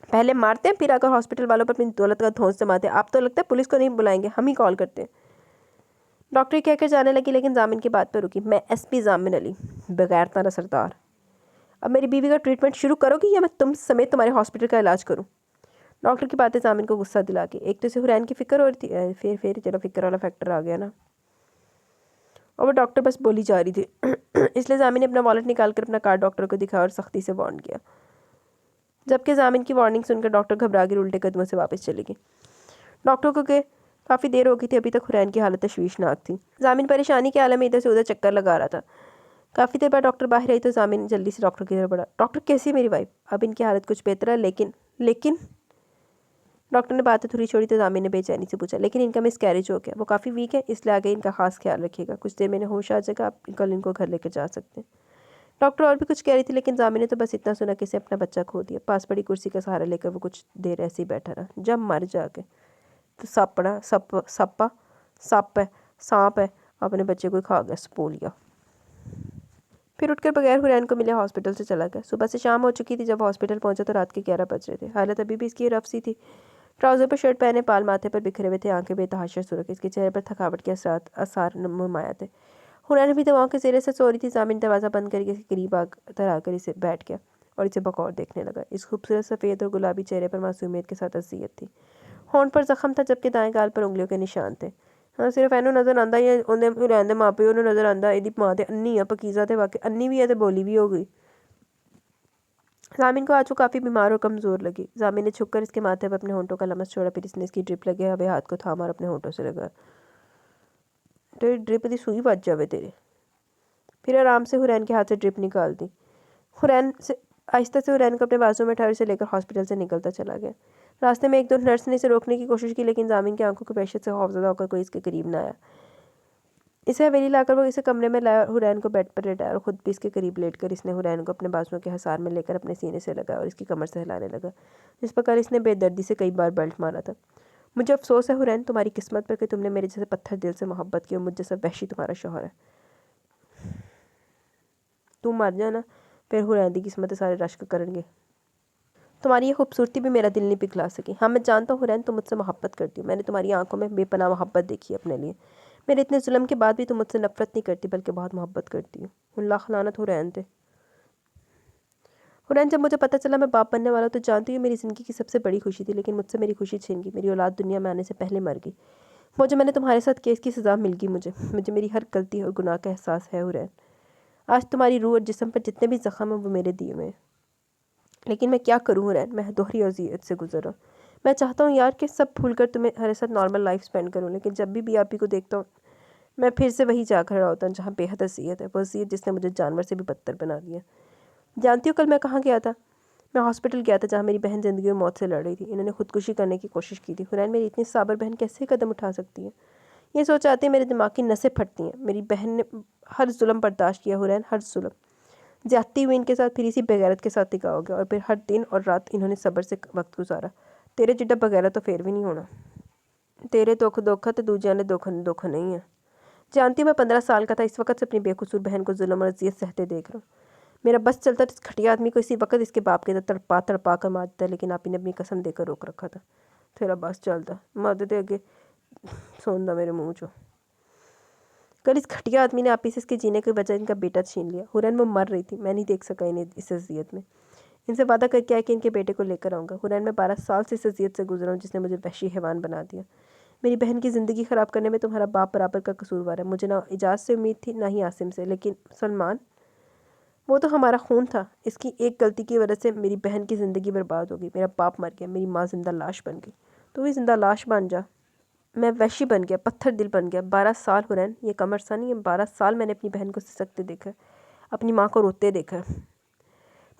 पहले मारते हैं, फिर आकर हॉस्पिटल वालों पर अपनी दौलत का धौंस जमाते हैं। आप तो लगता है पुलिस को नहीं बुलाएंगे, हम ही कॉल करते हैं। डॉक्टर कहकर जाने लगी, लेकिन जामिन की बात पर रुकी। मैं एसपी जामिन अली, बगैर तारा सरदार। अब मेरी बीवी का ट्रीटमेंट शुरू करोगी या मैं तुम समेत तुम्हारे हॉस्पिटल का इलाज करूं? डॉक्टर की बातें जामिन को गुस्सा दिला के, एक तो इसे हुरैन की फिक्र हो रही थी, फिर चलो फिक्र वाला फैक्टर आ गया ना, और वो डॉक्टर बस बोली जा रही थी। इसलिए जामिन ने अपना वॉलेट निकाल कर अपना कार्ड डॉक्टर को दिखाया और सख्ती से वार्न किया। जबकि जामिन की वार्निंग सुनकर डॉक्टर घबरा कर उल्टे कदमों से वापस चली गई। डॉक्टर को के काफ़ी देर हो गई थी, अभी तक हुरैन की हालत तशवीशनाक थी। जामिन परेशानी के आलम में इधर से उधर चक्कर लगा रहा था। काफ़ी देर बाद डॉक्टर बाहर आई तो जामिन जल्दी से डॉक्टर की तरफ बढ़ा। डॉक्टर कैसी है मेरी वाइफ? अब इनकी हालत कुछ बेहतर है, लेकिन डॉक्टर ने बातें थोड़ी छोड़ी तो जामिन ने बेचैनी से पूछा, लेकिन इनका मिसकैरेज हो गया, वो काफ़ी वीक है, इसलिए आगे इनका खास ख्याल रखिएगा। कुछ देर में होश आ जाएगा, आप कल इनको घर लेकर जा सकते हैं। डॉक्टर और भी कुछ कह रही थी, लेकिन जामिन ने तो बस इतना सुना कि इसे अपना बच्चा खो दिया। पास पड़ी कुर्सी का सहारा लेकर वो कुछ देर ऐसे ही बैठा रहा। जब मर जाके तो सप है, सांप है, अपने बच्चे को खा गया, स्पोलिया। फिर उठकर बगैर हुरैन को मिले हॉस्पिटल से चला गया। सुबह से शाम हो चुकी थी। जब हॉस्पिटल पहुंचा तो रात के 11 बज रहे थे। हालत अभी भी इसकी रफ सी थी। ट्राउज़र पर शर्ट पहने, बाल माथे पर बिखरे हुए थे, आंखें बेतहाशा सुर्ख। इसके चेहरे पर थकावट के आसार नुमाया थे। हुरैन भी दवाओं के ज़ेरे से सो रही थी। जामिन दरवाज़ा बंद करके इसके करीब आकर इसे बैठ गया और इसे बकौर देखने लगा। इस खूबसूरत सफ़ेद और गुलाबी चेहरे पर मासूमियत के साथ अज़ियत थी। होंठ पर जख्म था, जबकि दाएं गाल पर उंगलियों के निशान थे। हाँ सिर्फ एनू नज़र आंदा या उन्हें हुरैन दे माँ प्यो नूं नज़र आंदा। इहदी माँ ते अन्नी है, पकीज़ा ते वाकई अन्नी भी है, तो बोली भी हो गई। जामिन को आज वो काफ़ी बीमार और कमज़ोर लगी। जामिन ने छुपकर इसके माथे पर अपने होंठों का लमस छोड़ा, फिर इसने इसकी ड्रिप लगे हुए हाथ को थामा और अपने होंठों से लगा। तेरी ड्रिप की सुई बच जावे तेरे। फिर आराम से हुरैन के हाथ से ड्रिप निकाल दी। हुरैन से आहिस्ता से हुरैन को अपने बाजू में उठाकर उसे लेकर हॉस्पिटल से निकलता चला गया। रास्ते में एक दो नर्स ने इसे रोकने की कोशिश की, लेकिन जामिन की आंखों के प्रेशर से खौफजदा होकर कोई इसके करीब ना आया। इसे हवेली लाकर वो इसे कमरे में लाया और हुरैन को बेड पर लेटाया और खुद भी इसके करीब लेटकर इसने हुरैन को अपने बाजुओं के हसार में लेकर अपने सीने से लगाया और इसकी कमर से हिलाने लगा, जिस प्रकार इसने बेदर्दी से कई बार बेल्ट मारा था। मुझे अफसोस है हुरैन, तुम्हारी किस्मत पर कि तुमने मेरे जैसे पत्थर दिल से मोहब्बत की और मुझ जैसा वहशी तुम्हारा शौहर है। तू मर जाना, फिर हुरैन की किस्मत सारे रश्क करेंगे। तुम्हारी ये खूबसूरती भी मेरा दिल नहीं पिघला सकी। हाँ, मैं जानता हूँ हुरैन, तुम मुझसे मोहब्बत करती हो। मैंने तुम्हारी आंखों में बेपनाह मोहब्बत देखी है अपने लिए। मेरे इतने जुल्म के बाद भी तुम मुझसे नफरत नहीं करती, बल्कि बहुत मोहब्बत करती हो। लाख लानत हुरैन थे। हुरैन, जब मुझे पता चला मैं बाप बनने वाला तो जानती हूँ मेरी ज़िंदगी की सबसे बड़ी खुशी थी, लेकिन मुझसे मेरी खुशी छीन गई। मेरी औलाद दुनिया में आने से पहले मर गई। वो जो मैंने तुम्हारे साथ केस की सज़ा मिल गई मुझे मुझे मेरी हर गलती और गुनाह का एहसास है हुरैन। आज तुम्हारी रूह और जिस्म पर जितने भी ज़ख्म हैं वो मेरे दिए हुए हैं, लेकिन मैं क्या करूँ हुरैन, मैं दोहरी अज़ियत से गुजर रहा हूँ। मैं चाहता हूँ यार कि सब भूल कर तुम्हारे साथ नॉर्मल लाइफ स्पेंड करूँ, लेकिन जब भी आप ही को देखता हूँ मैं फिर से वही जा खड़ा होता हूँ जहाँ बेहद अज़ियत है, वो अज़ियत जिसने मुझे जानवर से भी बदतर बना दिया। जानती हो कल मैं कहाँ गया था? मैं हॉस्पिटल गया था, जहाँ मेरी बहन ज़िंदगी और मौत से लड़ रही थी। इन्होंने खुदकुशी करने की कोशिश की थी। हुरैन, मेरी इतनी साबर बहन कैसे कदम उठा सकती है? ये सोच आते ही मेरे दिमाग की नसें फटती हैं। मेरी बहन ने हर जुल्म बर्दाश्त किया हुरैन, हर जुल्म। जाती हुई इनके साथ, फिर इसी बेगैरत के साथ निकाह हो गया, और फिर हर दिन और रात इन्होंने सब्र से वक्त गुजारा। तेरे जिड्डा बगैरत तो फिर भी नहीं होना। तेरे दुख दुख तो दूजिया ने दुख दुख नहीं है। जानती हूँ मैं 15 साल का था इस वक्त से अपनी बेकसूर बहन को जुल्म और अज़ियत सहते देख रहा हूँ। मेरा बस चलता तो इस घटिया आदमी को इसी वक्त इसके बाप के तड़पा तड़पा कर मार देता, लेकिन आप ही ने अपनी कसम देकर रोक रखा था। तेरा बस चलता मद दे अगे सोंदा मेरे मुँह चो। कल इस घटिया आदमी ने आप ही से इसके जीने की वजह इनका बेटा छीन लिया। हुरैन, वो मर रही थी, मैं नहीं देख सका इन्हें इस अज़ियत में। इनसे वादा करके आया कि इनके बेटे को लेकर आऊँगा। हुरैन, मैं 12 साल से इस अज़ियत से गुजरा हूँ जिसने मुझे वहशी हैवान बना दिया। मेरी बहन की ज़िंदगी ख़राब करने में तुम्हारा बाप बराबर का कसूरवार है। मुझे ना इजाज़ से उम्मीद थी, ना ही आसिम से, लेकिन सलमान, वो तो हमारा खून था। इसकी एक गलती की वजह से मेरी बहन की ज़िंदगी बर्बाद हो गई। मेरा बाप मर गया, मेरी माँ जिंदा लाश बन गई। तू भी जिंदा लाश बन जा। मैं वहशी बन गया, पत्थर दिल बन गया। 12 साल हुरैन, ये कमर सा नहीं है, 12 साल मैंने अपनी बहन को सिसकते देखा है, अपनी माँ को रोते देखा है।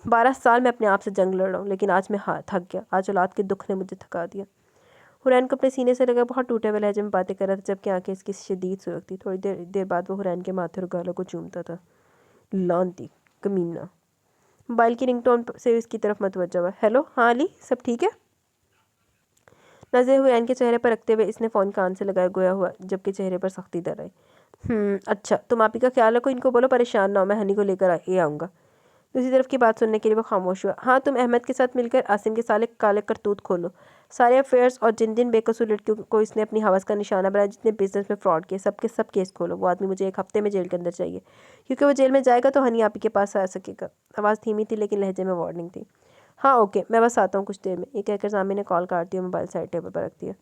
12 साल मैं अपने आप से जंग लड़ रहा हूँ, लेकिन आज मैं थक गया। आज औलाद के दुख ने मुझे थका दिया। हुरैन को अपने सीने से लगा बहुत टूटे हुए लहजे में बातें कर रहा था, जबकि आंखें इसकी शदीद सुर्ख थी। थोड़ी देर बाद वो हुरैन के माथे और गालों को चूमता था। लानती कमीना। मोबाइल की रिंगटोन से इसकी तरफ मतवज्जा हुआ। हेलो, हाँ अली, सब ठीक है? नजर हुरैन के चेहरे पर रखते हुए इसने फ़ोन कान से लगाया गोया हुआ, जबकि चेहरे पर सख्ती दर आई। अच्छा, तुम आप ही का ख्याल रखो, इनको बोलो परेशान ना हो, मैं हनी को लेकर ये आऊँगा। दूसरी तरफ की बात सुनने के लिए वो खामोश हुआ। हाँ, तुम अहमद के साथ मिलकर आसिम के साले काले करतूत खोलो, सारे अफेयर्स, और जिन जिन बेकसूर लड़कियों को इसने अपनी हवस का निशाना बनाया, जितने बिजनेस में फ्रॉड किए, सबके सब केस खोलो। वो आदमी मुझे 1 हफ्ते में जेल के अंदर चाहिए, क्योंकि वो जेल में जाएगा तो हनी आप ही के पास आ सकेगा। आवाज़ धीमी थी, लेकिन लहजे में वार्निंग थी। हाँ ओके, मैं बस आता हूँ कुछ देर में। ये कहकर सामी ने कॉल काट दिया, मोबाइल साइड टेबल पर रख दिया।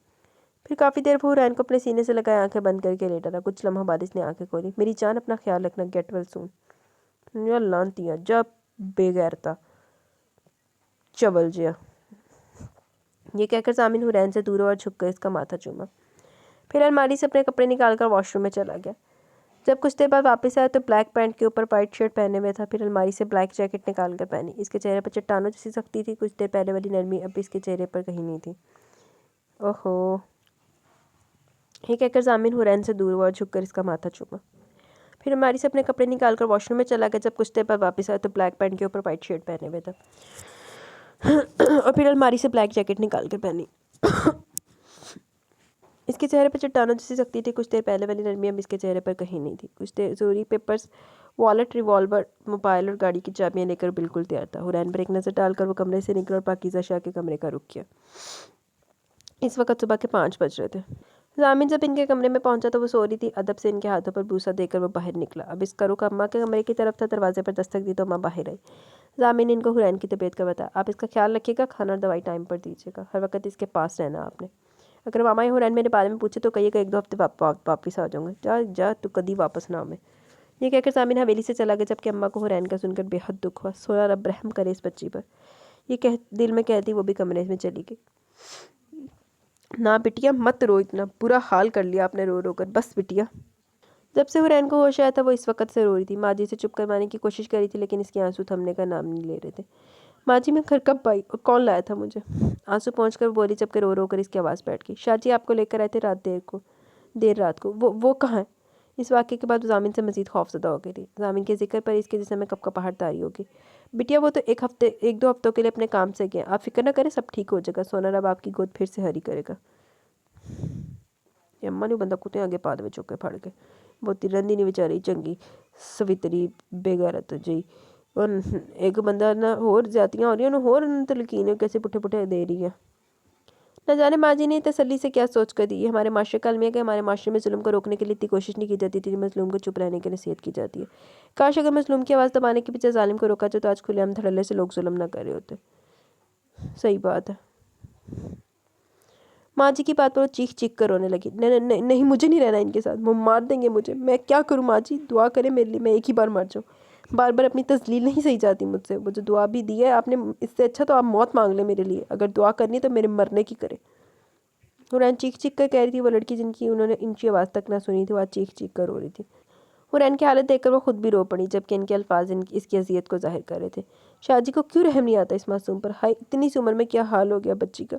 फिर काफ़ी देर वो हुरैन को अपने सीने से लगाए आंखें बंद करके लेटा था। कुछ लम्हों बाद इसने आंखें खोली। मेरी जान, अपना ख्याल रखना, गेट वेल सून। या लानतियाँ, जब बेगैरता चवल जिया। ये कहकर सामिन हुरैन से दूर और झुक कर इसका माथा चूमा। फिर अलमारी से अपने कपड़े निकालकर वॉशरूम में चला गया। जब कुछ देर बाद वापस आया तो ब्लैक पैंट के ऊपर वाइट शर्ट पहने हुए था। फिर अलमारी से ब्लैक जैकेट निकाल कर पहनी। इसके चेहरे पर चट्टानों जैसी सख्ती थी। कुछ देर पहले वाली नरमी अब इसके चेहरे पर कहीं नहीं थी। ओहो, ये कहकर सामिन हुरैन से दूर हुआ और झुक कर इसका माथा चूमा। फिर अलमारी से अपने कपड़े निकालकर वॉशरूम में चला गया। जब कुछ देर बाद वापस आया तो ब्लैक पैंट के ऊपर वाइट शर्ट पहने हुए था और फिर अलमारी से ब्लैक जैकेट निकाल कर पहनी। इसके चेहरे पर चट्टानों जैसी सख्ती थी। कुछ देर पहले वाली नरमी अब इसके चेहरे पर कहीं नहीं थी। कुछ देर जरूरी पेपर्स, वॉलेट, रिवॉल्वर, मोबाइल और गाड़ी की चाबियां लेकर बिल्कुल तैयार था। हुरैन पर एक नज़र डालकर वो कमरे से निकला और पाकीज़ा शाह के कमरे का रुख किया। इस वक्त सुबह के 5 बज रहे थे। जामिन जब इनके कमरे में पहुंचा तो वो सो रही थी। अदब से इनके हाथों पर बूसा देकर वो बाहर निकला। अब इसका रुख अम्मा के कमरे की तरफ था। दरवाजे पर दस्तक दी तो अम्मा बाहर आई। जामिन इनको हुरैन की तबीयत का बताया। आप इसका ख्याल रखिएगा, खाना और दवाई टाइम पर दीजिएगा, हर वक्त इसके पास रहना आपने। अगर मामा या हुरैन मेरे बारे में पूछे तो कहिएगा 1-2 हफ्ते वापस आ जाऊँगा। जा जा, तू कभी वापस ना मैं। ये कहकर जामिन हवेली से चला गया, जबकि अम्मा को हुरैन का सुनकर बेहद दुख हुआ। सोया रब रहम करे इस बच्ची पर, ये कह दिल में कहती वो भी कमरे में चली गई। ना बिटिया, मत रो, इतना बुरा हाल कर लिया आपने रो रो कर। बस बिटिया। जब से हुरैन को होश आया था वो इस वक्त से रो रही थी। माँ जी से चुप करवाने की कोशिश करी थी लेकिन इसके आंसू थमने का नाम नहीं ले रहे थे। माँ जी मैं घर कब आई और कौन लाया था मुझे? आंसू पहुँच कर बोली जबकि रो रो कर इसकी आवाज़ बैठ गई। शाह जी आपको लेकर आए थे देर रात को। वो कहाँ है? इस वाक़े के बाद ज़ामिन से मज़ीद खौफज़दा हो गई थी। ज़ामिन के ज़िक्र पर इसके जिस्म में कपकपाहट तारी होगी। बिटिया वो तो 1-2 हफ्तों के लिए अपने काम से गए। आप फ़िक्र ना करें, सब ठीक हो जाएगा। सोना रब आपकी गोद फिर से हरी करेगा। अम्मा ने बंदा कुत्ते आगे पा दे चौके फड़ के। बहुती रंदी नहीं बेचारी चंगी सवितरी बेगैरत जी। और एक बंदा ना होर ज्यातियाँ हो रही हैं होर तलकीन कैसे पुठे पुठे दे रही है। न जाने माँ जी ने तसल्ली से क्या सोच कर दी। ये हमारे माशरे का अलमिया कि हमारे माशरे में जुल्म को रोकने के लिए इतनी कोशिश नहीं की जाती थी, मजलूम को चुप रहने की नसीहत की जाती है। काश अगर मजलूम की आवाज़ दबाने के पीछे जालिम को रोका जाए तो आज खुलेआम धड़ल्ले से लोग जुल्म ना कर रहे होते। सही बात है। माँ जी की बात पर वो चीख चीख कर रोने लगी। नहीं नहीं नहीं, मुझे नहीं रहना इनके साथ, वो मार देंगे मुझे। मैं क्या करूँ माँ जी, दुआ करें मेरे लिए, मैं एक ही बार मर जाऊँ। बार बार अपनी तस्लील नहीं सही जाती मुझसे। वो जो दुआ भी दी है आपने, इससे अच्छा तो आप मौत मांग लें मेरे लिए। अगर दुआ करनी तो मेरे मरने की करे। हुरैन चीख चीख कर कह रही थी। वो लड़की जिनकी उन्होंने इंची आवाज़ तक ना सुनी थी वो आज चीख चीख कर रो रही थी। हुरैन की हालत देखकर वो खुद भी रो पड़ी जबकि इनके अल्फाज इसकी अजियत को जाहिर कर रहे थे। शाहजी को क्यों रहम नहीं आता इस मासूम पर? हाय इतनी सी उम्र में क्या हाल हो गया बच्ची का।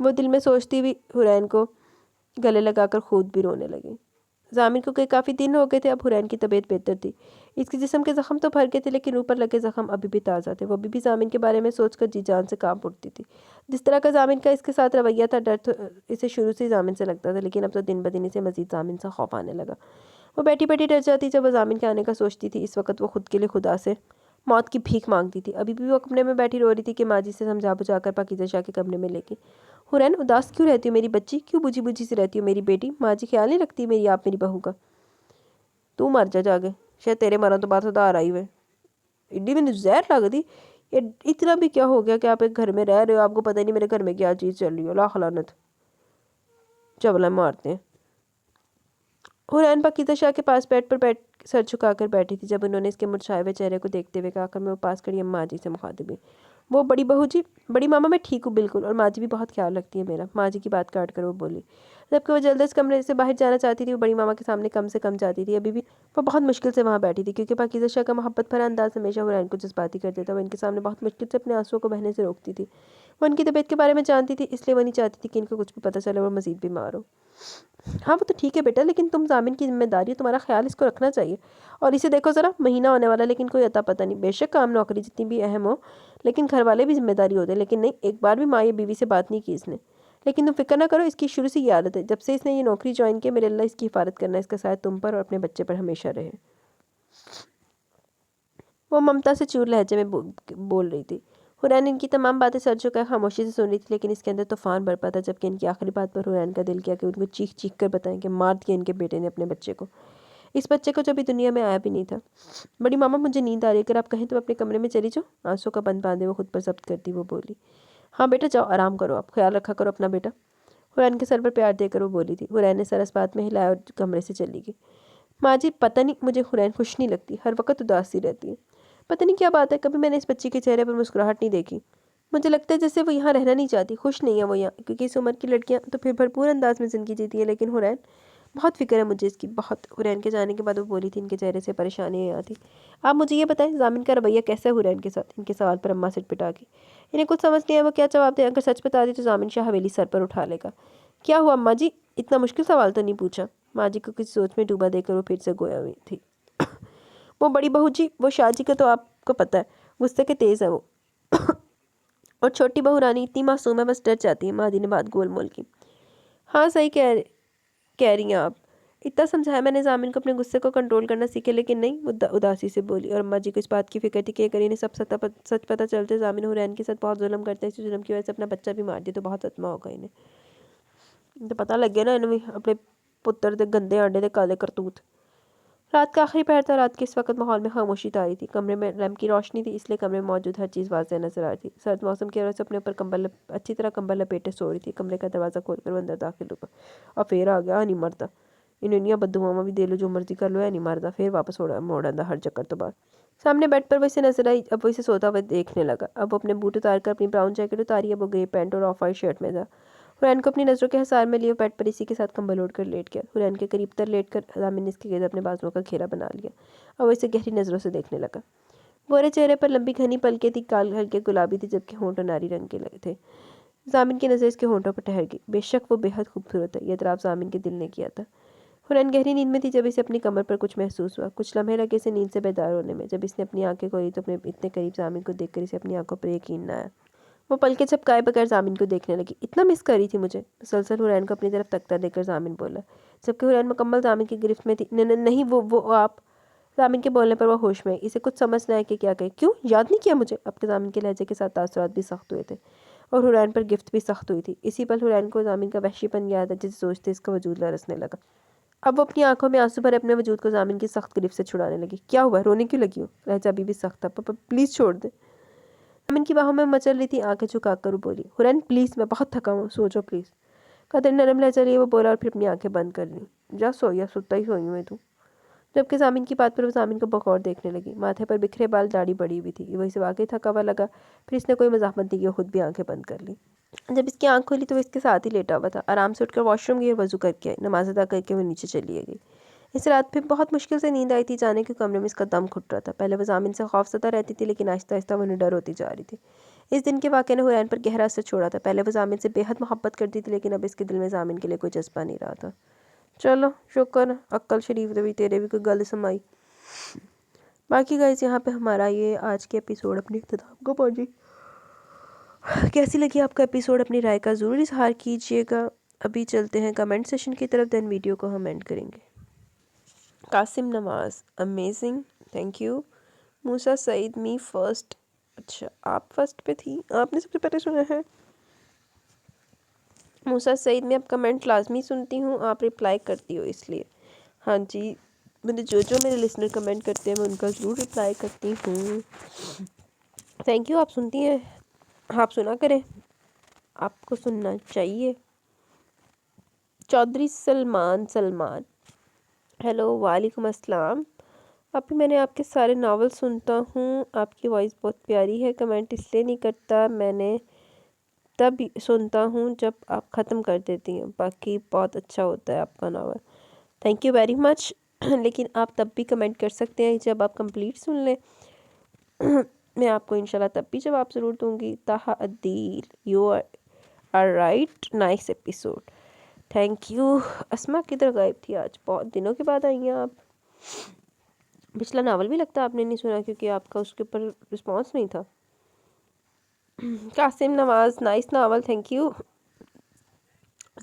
वो दिल में सोचती हुई हुरैन को गले लगाकर खुद भी रोने लगी। ज़ामिन को काफ़ी दिन हो गए थे। अब हुरैन की तबीयत बेहतर थी। इसके जिस्म के ज़ख्म तो भर गए थे लेकिन ऊपर लगे ज़ख्म अभी भी ताज़ा थे। वो अभी भी ज़ामिन के बारे में सोचकर जी जान से कांप उठती थी। जिस तरह का ज़ामिन का इसके साथ रवैया था, डर तो इसे शुरू से ही ज़ामिन से लगता था लेकिन अब तो दिन ब दिन इसे मज़ीद ज़ामिन से खौफ आने लगा। वो बैठी बैठी डर जाती जब वो ज़ामिन के आने का सोचती थी। इस वक्त वो खुद के लिए खुदा से मौत की भीख मांगती थी। अभी भी वो कमरे में बैठी रो रही थी कि माँ जी से समझा बुझा कर पाकीज़ा शाह के कमरे में लेके। हुरैन उदास क्यों रहती हो मेरी बच्ची? क्यों बुझी बुझी सी रहती हो मेरी बेटी? माँ जी ख्याल नहीं रखती मेरी, आप मेरी बहू का? तू मर जा जाके, शायद तेरे मरण तो बाद सुधार आई हुए। इड्डी मैंने जहर लग दी। ये इतना भी क्या हो गया कि आप एक घर में रह रहे हो, आपको पता नहीं मेरे घर में क्या चीज़ चल रही हो। लाख लानत, चबला मारते हैं। हुरैन पाकीज़ा शाह के पास बेड पर सर झुकाकर बैठी थी जब उन्होंने इसके मुरझाए हुए चेहरे को देखते हुए कहा। आखिर में वो पास खड़ी अम्मा जी से मुखातिब हुई। वो बड़ी बहू जी, बड़ी मामा मैं ठीक हूँ बिल्कुल, और माँ जी भी बहुत ख्याल रखती है मेरा। माँ जी की बात काट कर वो बोली। जबकि वो जल्द इस कमरे से बाहर जाना चाहती थी, वो बड़ी मामा के सामने कम से कम जाती थी। अभी भी वो बहुत मुश्किल से वहाँ बैठी थी क्योंकि पाकीज़ा शाह का मोहब्बत भरा अंदाज हमेशा हुरैन को जज्बाती कर देता। वो इनके सामने बहुत मुश्किल से अपने आंसुओं को बहने से रोकती थी। वो उनकी तबीयत के बारे में जानती थी इसलिए वो नहीं चाहती थी कि इनको कुछ भी पता चले वो मज़ीद बीमार हो। हाँ वो तो ठीक है बेटा, लेकिन तुम ज़ामिन की जिम्मेदारी है, तुम्हारा ख्याल इसको रखना चाहिए। और इसे देखो ज़रा, महीना होने वाला लेकिन कोई अता पता नहीं। बेशक काम नौकरी जितनी भी अहम हो लेकिन घर वाले भी जिम्मेदारी होते हैं। लेकिन नहीं, एक बार भी माँ या बीवी से बात नहीं की इसने। लेकिन तुम फिक्र ना करो, इसकी शुरू से ये आदत है। जब से इसने ये नौकरी ज्वाइन की, मेरे अल्लाह इसकी हिफाजत करना, इसका साथ तुम पर और अपने बच्चे पर हमेशा रहे। वो ममता से चूर लहजे में बोल रही थी। हुरैन इनकी तमाम बातें सर झुकाए खामोशी से सुन रही थी लेकिन इसके अंदर तूफान बरपा था जबकि इनकी आखिरी बात पर हुरैन का दिल किया कि उनको चीख चीख कर बताएं कि मार दिया इनके बेटे ने अपने बच्चे को, इस बच्चे को जो अभी दुनिया में आया भी नहीं था। बड़ी मामा मुझे नींद आ रही है, अगर आप कहें तो अपने कमरे में चली जाओ। आंसू का बंद बांधे वो खुद पर जब्त करती वो बोली। हाँ बेटा जाओ, आराम करो, आप ख्याल रखा करो अपना बेटा। हुरैन के सर पर प्यार देकर वो बोली थी। हुरैन ने सर इस बात में हिलाया और कमरे से चली गई। माँ जी पता नहीं, मुझे हुरैन खुश नहीं लगती, हर वक्त उदास सी रहती है। पता नहीं क्या बात है, कभी मैंने इस बच्ची के चेहरे पर मुस्कुराहट नहीं देखी। मुझे लगता है जैसे वो यहाँ रहना नहीं चाहती, खुश नहीं है वो यहाँ, क्योंकि इस उम्र की लड़कियाँ तो फिर भरपूर अंदाज में ज़िंदगी जीती है। लेकिन हुरैन, बहुत फिक्र है मुझे इसकी, बहुत। हुरैन के जाने के बाद वो बोली थी, इनके चेहरे से परेशानी आती। आप मुझे ये बताएं, ज़ामिन का रवैया कैसा है हुरैन के साथ? इनके सवाल पर अम्मा सिर पिटा गई। इन्हें कुछ समझ नहीं है वो क्या जवाब दें। अगर सच बता दी तो ज़ामिन शाह हवेली सर पर उठा लेगा। क्या हुआ अम्मा जी, इतना मुश्किल सवाल तो नहीं पूछा। माँ जी को किसी सोच में डूबा देकर वो फिर से गोया हुई थी। वो बड़ी बहू जी, वो शाह जी का तो आपको पता है, गुस्से के तेज़ है वो। और छोटी बहू रानी इतनी मासूम है, बस डर जाती है। माँ जी ने बात गोल मोल की। हाँ सही कह रही हैं आप। इतना समझाया मैंने ज़ामिन को अपने गुस्से को कंट्रोल करना सीखे लेकिन नहीं, वो उदासी से बोली। और अम्मा जी को इस बात की फिक्र थी कि अगर इन्हें सब सच पता चलते ज़ामिन हुरैन के साथ बहुत जुल्म करते हैं, इसी जुल्म की वजह से अपना बच्चा भी मार दिया तो बहुत सदमा होगा इन्हें। तो पता लग गया ना इन्हें भी अपने पुत्र के गंदे आंडे के काले करतूत। रात का आखिरी पहर था। रात के इस वक्त माहौल में खामोशी तारी थी। कमरे में लैंप की रोशनी थी इसलिए कमरे में मौजूद हर चीज़ वाज़ेह नजर आ रही थी। सर्द मौसम की वजह से अपने ऊपर अच्छी तरह कंबल लपेटे सो रही थी। कमरे का दरवाज़ा खोलकर वो अंदर दाखिल हुआ। और फिर आ गया, नहीं मरता। इन्होंने बदुआमा भी दे लो, जो मर्जी कर लो, है नहीं मरता। फिर वापस मोड़ आंदा हर चक्कर तो बाद। सामने बेड पर वैसे नजर आई। अब वो इसे सोता हुआ देखने लगा। अब वो अपने बूट उतार कर अपनी ब्राउन जैकेट उतारी। अब वो ग्रे पैंट और ऑफ वाइट शर्ट में था। हुरैन को अपनी नज़रों के हिसार में लिए बेड पर इसी के साथ कंबल ओढ़ कर लेट गया। हुरैन के करीब तर लेट कर जामिन ने इसके गिर्द अपने बाजुओं का घेरा बना लिया और वो इसे गहरी नज़रों से देखने लगा। गोरे चेहरे पर लंबी घनी पलकें थी, गाल हल्के गुलाबी थे जबकि होंठ नारी रंग के लगे थे। जामिन की नज़र इसके होंठों पर ठहर गई। बेशक वो बेहद खूबसूरत है, यह एतराफ़ जामिन के दिल ने किया था। हुरैन गहरी नींद में थी जब इसे अपनी कमर पर कुछ महसूस हुआ। कुछ लम्हे लगे इसे नींद से बेदार होने में। जब इसने अपनी आंखें खोली तो अपने इतने करीब जामिन को देखकर इसे अपनी आंखों पर यकीन न आया। वो पलके झपकाए बगैर जामिन को देखने लगी। इतना मिस कर रही थी मुझे, मुसलसल हुरैन को अपनी तरफ तकता देखकर जामिन बोला, जबकि हुरैन मुकम्मल जामिन की गिरफ्त में थी। नहीं, वो आप। जामिन के बोलने पर वो होश में आई। इसे कुछ समझ न आया कि क्या कहे। क्यों याद नहीं किया मुझे? अब के जामिन के लहजे के साथ तासुरात भी सख्त हुए थे और हुरैन पर गिफ्ट भी सख्त हुई थी। इसी पल हुरैन को जामिन का वहशीपन याद है, जिसे सोचते इसका वजूद लरसने लगा। अब वो अपनी आंखों में आंसू भरे अपने वजूद को जामिन की सख्त गिरफ्त से छुड़ाने लगी। क्या हुआ? रोने क्यों लगी हो? लहजा अभी भी सख्त था। पापा प्लीज़ छोड़ दे। जामिन की बाहों में मचल रही थी, आंखें झुकाकर वो बोली, हुरैन प्लीज़, मैं बहुत थका हूँ, सो जाओ प्लीज़। कदर नरम लहजा लिए वो बोला और फिर अपनी आंखें बंद कर ली। जा सो, या सुता ही सोई मैं तू। जबकि जामिन की बात पर वो जामिन को बगौर देखने लगी। माथे पर बिखरे बाल, दाढ़ी बड़ी हुई थी। वो इसे वाकई थका हुआ लगा। फिर इसने कोई मज़ाहमत नहीं की, खुद भी आंखें बंद कर ली। जब इसकी आंख खुली तो वो इसके साथ ही लेटा हुआ था। आराम से उठकर वॉशरूम गई और वज़ू करके आई। नमाज अदा करके वो नीचे चली गई। इस रात फिर बहुत मुश्किल से नींद आई थी। जाने के कमरे में इसका दम घुट रहा था। पहले वो जामिन से खौफज़दा रहती थी, लेकिन आहिस्ता आहिस्ता वो निडर होती जा रही थी। इस दिन के वाक़े ने हुरैन पर गहरा असर छोड़ा था। पहले वो जामिन से बेहद मोहब्बत करती थी, लेकिन अब इसके दिल में जामिन के लिए कोई जज्बा नहीं रहा था। चलो शुक्र, अक्ल शरीफ दे भी तेरे भी कोई गल समाई। बाकी गाइस, यहाँ पे हमारा ये आज के एपिसोड अपने इख्तिताम को पहुँची। कैसी लगी आपका एपिसोड? अपनी राय का ज़रूर इजहार कीजिएगा। अभी चलते हैं कमेंट सेशन की तरफ, देन वीडियो को हम एंड करेंगे। Qasim Nawaz, amazing, thank you. Musa Saeed, me first. अच्छा, आप फर्स्ट पे थी, आपने सबसे पहले सुना है। मूसा सईद, मैं अब कमेंट लाजमी सुनती हूँ, आप रिप्लाई करती हो इसलिए। हाँ जी, मैंने जो मेरे लिसनर कमेंट करते हैं मैं उनका ज़रूर रिप्लाई करती हूँ। थैंक यू, आप सुनती हैं, आप सुना करें, आपको सुनना चाहिए। चौधरी सलमान, हेलो, वालेकुम अस्सलाम। अभी मैंने आपके सारे नावल सुनता हूँ, आपकी वॉइस बहुत प्यारी है। कमेंट इसलिए नहीं करता, मैंने तब सुनता हूँ जब आप ख़त्म कर देती हैं। बाकी बहुत अच्छा होता है आपका novel, thank you very much. लेकिन आप तब भी कमेंट कर सकते हैं जब आप कंप्लीट सुन लें। मैं आपको इंशाल्लाह तब भी जवाब ज़रूर दूँगी। Taha Adeel, you are right, nice episode, thank you. Asma किधर गायब थी आज? बहुत दिनों के बाद आई हैं आप। पिछला नावल भी लगता है आपने नहीं सुना, क्योंकि आपका उसके ऊपर रिस्पॉन्स नहीं था। Qasim Nawaz, nice novel, thank you.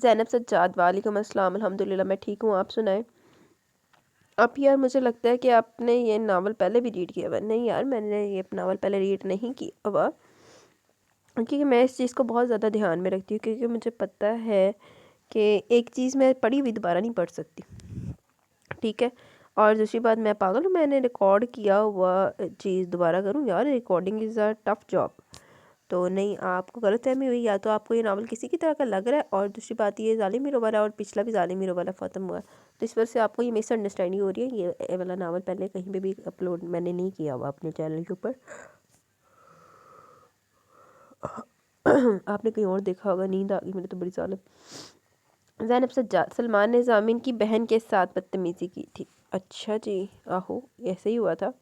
Zainab Sajjad, वालेकुम अस्सलाम, अल्हम्दुलिल्लाह मैं ठीक हूँ, आप सुनाएं। आप यार, मुझे लगता है कि आपने ये नावल पहले भी रीड किया हुआ। नहीं यार, मैंने ये नावल पहले रीड नहीं किया हुआ, क्योंकि मैं इस चीज़ को बहुत ज़्यादा ध्यान में रखती हूँ, क्योंकि मुझे पता है कि एक चीज़ मैं पढ़ी हुई दोबारा नहीं पढ़ सकती, ठीक है। और दूसरी बात, मैं पागल हूँ, मैंने रिकॉर्ड किया हुआ चीज़ दोबारा करूँ? यार, recording is a tough job. तो नहीं, आपको गलतफहमी हुई, या तो आपको ये नावल किसी की तरह का लग रहा है, और दूसरी बात ये ज़ालिम हीरो वाला और पिछला भी ज़ालिम हीरो वाला ख़त्म हुआ, तो इस वजह से आपको ये मिसअंडरस्टैंडिंग हो रही है। ये वाला नावल पहले कहीं पे भी अपलोड मैंने नहीं किया हुआ अपने चैनल के ऊपर। आपने कहीं और देखा होगा। नींद आ गई मेरे तो बड़ी ज़ालिम। ज़ैनब सज्जाद, सलमान ने जामिन की बहन के साथ बदतमीज़ी की थी। अच्छा जी, आहो, ऐसे ही हुआ था।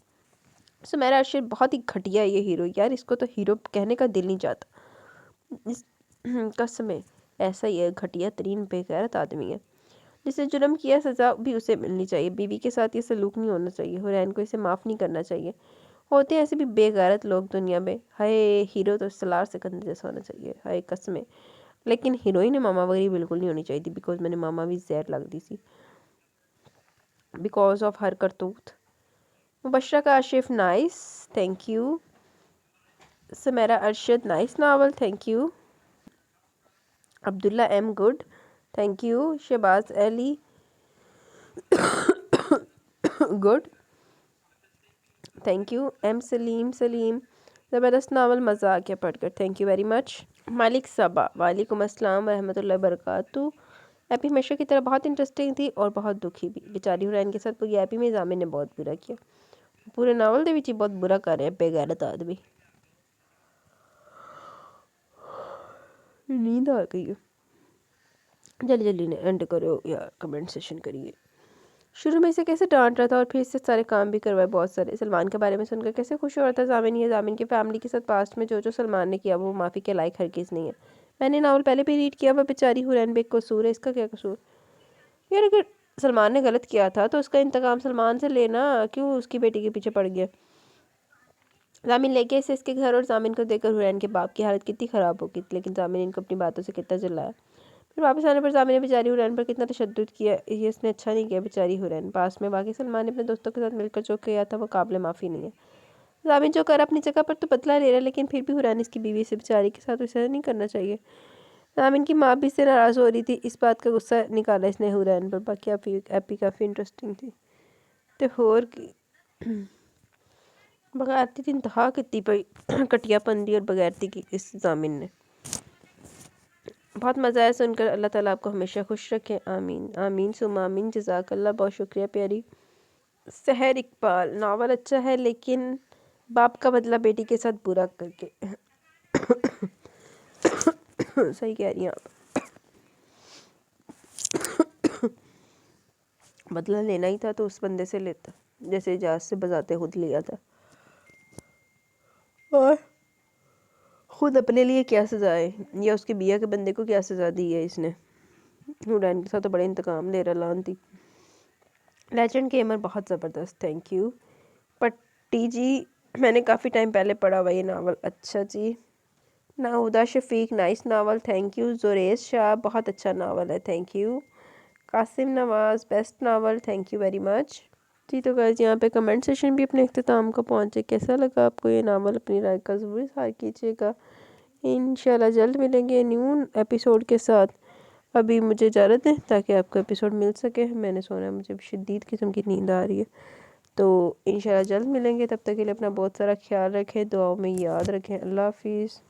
सुमेरा अरशद, बहुत ही घटिया ये हीरो, यार इसको तो हीरो कहने का दिल नहीं चाहता। इस कसम है, ऐसा ही है, घटिया तरीन बेगैरत आदमी है। जिसे जुर्म किया सज़ा भी उसे मिलनी चाहिए। बीवी के साथ ये सलूक नहीं होना चाहिए। हुरैन को इसे माफ़ नहीं करना चाहिए। होते हैं ऐसे भी बेगैरत लोग दुनिया में। हाय, हीरो तो सलार से कंधे जैसा होना चाहिए, हाय कसम है। लेकिन हीरोइन मामा वगैरह बिल्कुल नहीं होनी चाहिए थी, बिकॉज मैंने मामा भी जहर लग दी थी बिकॉज ऑफ हर करतूत। Mubashra Kashif, nice, thank you. Sameera Arshad, nice novel, thank you. Abdullah M, good, thank you. Shahbaz Ali, good, thank you. M Saleem, ज़बरदस्त नावल, मज़ा आ गया पढ़कर, थैंक यू वेरी मच। मालिक सबा, वालेकुम अस्सलाम रहमतुल्लाहि बरकातहू। एपी हमेशा की तरह बहुत इंटरेस्टिंग थी और बहुत दुखी भी। बेचारी हुरैन के साथ पूरी एपी में जामिन ने बहुत बुरा किया। पूरे नावल दे विच ही बहुत बुरा कर रहे हैं बेगैरत आदमी। नींद आ गई है। جلدی جلدی نے اینڈ کرو یا کمنٹ سیشن کریے۔ شروع میں اسے کیسے ڈانٹ رہا تھا اور پھر اس سے سارے کام بھی کروائے بہت سارے۔ سلمان کے بارے میں سن کر کیسے خوش ہو رہا تھا ضامن، یہ ضامن کی فیملی کے ساتھ پاسٹ میں جو سلمان نے کیا وہ معافی کے لائق ہرگز نہیں ہے۔ میں نے ناول پہلے بھی ریڈ کیا، وہ بیچاری حورین بے قصور ہے، اس کا کیا قصور؟ یار اگر سلمان نے غلط کیا تھا تو اس کا انتقام سلمان سے لینا، کیوں اس کی بیٹی کے پیچھے پڑ گیا؟ ضامن لے کے اسے اس کے گھر، اور ضامن کو دیکھ کر حورین کے باپ کی حالت کتنی خراب ہوگی، لیکن ضامن ان کو اپنی باتوں سے کتنا جلایا۔ پھر واپس آنے پر ضامن نے بیچاری حورین پر کتنا تشدد کیا، یہ اس نے اچھا نہیں کیا بیچاری حورین۔ پاس میں باقی سلمان نے اپنے دوستوں کے ساتھ مل کر جو کیا تھا وہ قابل معافی نہیں ہے۔ ضامن جو کر اپنی جگہ پر تو بدلہ لے رہا ہے، لیکن پھر بھی حورین اس کی بیوی سے بیچاری کے ساتھ اسے نہیں کرنا چاہیے۔ ضامن کی ماں بھی اس سے ناراض ہو رہی تھی، اس بات کا غصہ نکالا اس نے حورین پر۔ باقی ایپی کافی انٹرسٹنگ تھی تے ہور کی بغیرتی تھی انتہا کتی پئی کٹیا پندی اور بغیرتی کی اس ضامن نے۔ بہت مزہ آیا سن کر، اللہ تعالیٰ آپ کو ہمیشہ خوش رکھے، آمین آمین ثم آمین۔ جزاک اللہ، بہت شکریہ پیاری۔ سحر اقبال ناول اچھا ہے لیکن باپ کا بدلہ بیٹی کے ساتھ برا کر کے صحیح کہہ رہی ہیں آپ، بدلہ لینا ہی تھا تو اس بندے سے لیتا جیسے اجاز سے بذات خود لیا تھا، اور خود اپنے لیے کیا سزا ہے، یا اس کے بیا کے بندے کو کیا سزا دی ہے اس نے۔ حورین کے ساتھ تو بڑے انتقام لے رہا لانتی۔ لیجنڈ گیمر بہت زبردست، تھینک یو پٹی جی، میں نے کافی ٹائم پہلے پڑھا ہوا یہ ناول، اچھا جی۔ Naheeda Shafiq nice novel, thank you. Zoraish Shah بہت اچھا ناول ہے، thank you. Qasim Nawaz best novel, thank you very much جی۔ تو گائز یہاں پہ کمنٹ سیشن بھی اپنے اختتام کو پہنچے، کیسا لگا آپ کو یہ ناول؟ اپنی رائے کا ضرور اظہار کیجیے گا۔ انشاءاللہ جلد ملیں گے نیو ایپیسوڈ کے ساتھ۔ ابھی مجھے اجازت دیں تاکہ آپ کو ایپیسوڈ مل سکے، میں نے سونا ہے، مجھے شدید قسم کی نیند آ رہی ہے، تو انشاءاللہ جلد ملیں گے۔ تب تک کے لیے اپنا بہت سارا خیال رکھیں، دعاؤں میں یاد رکھیں۔ اللہ حافظ۔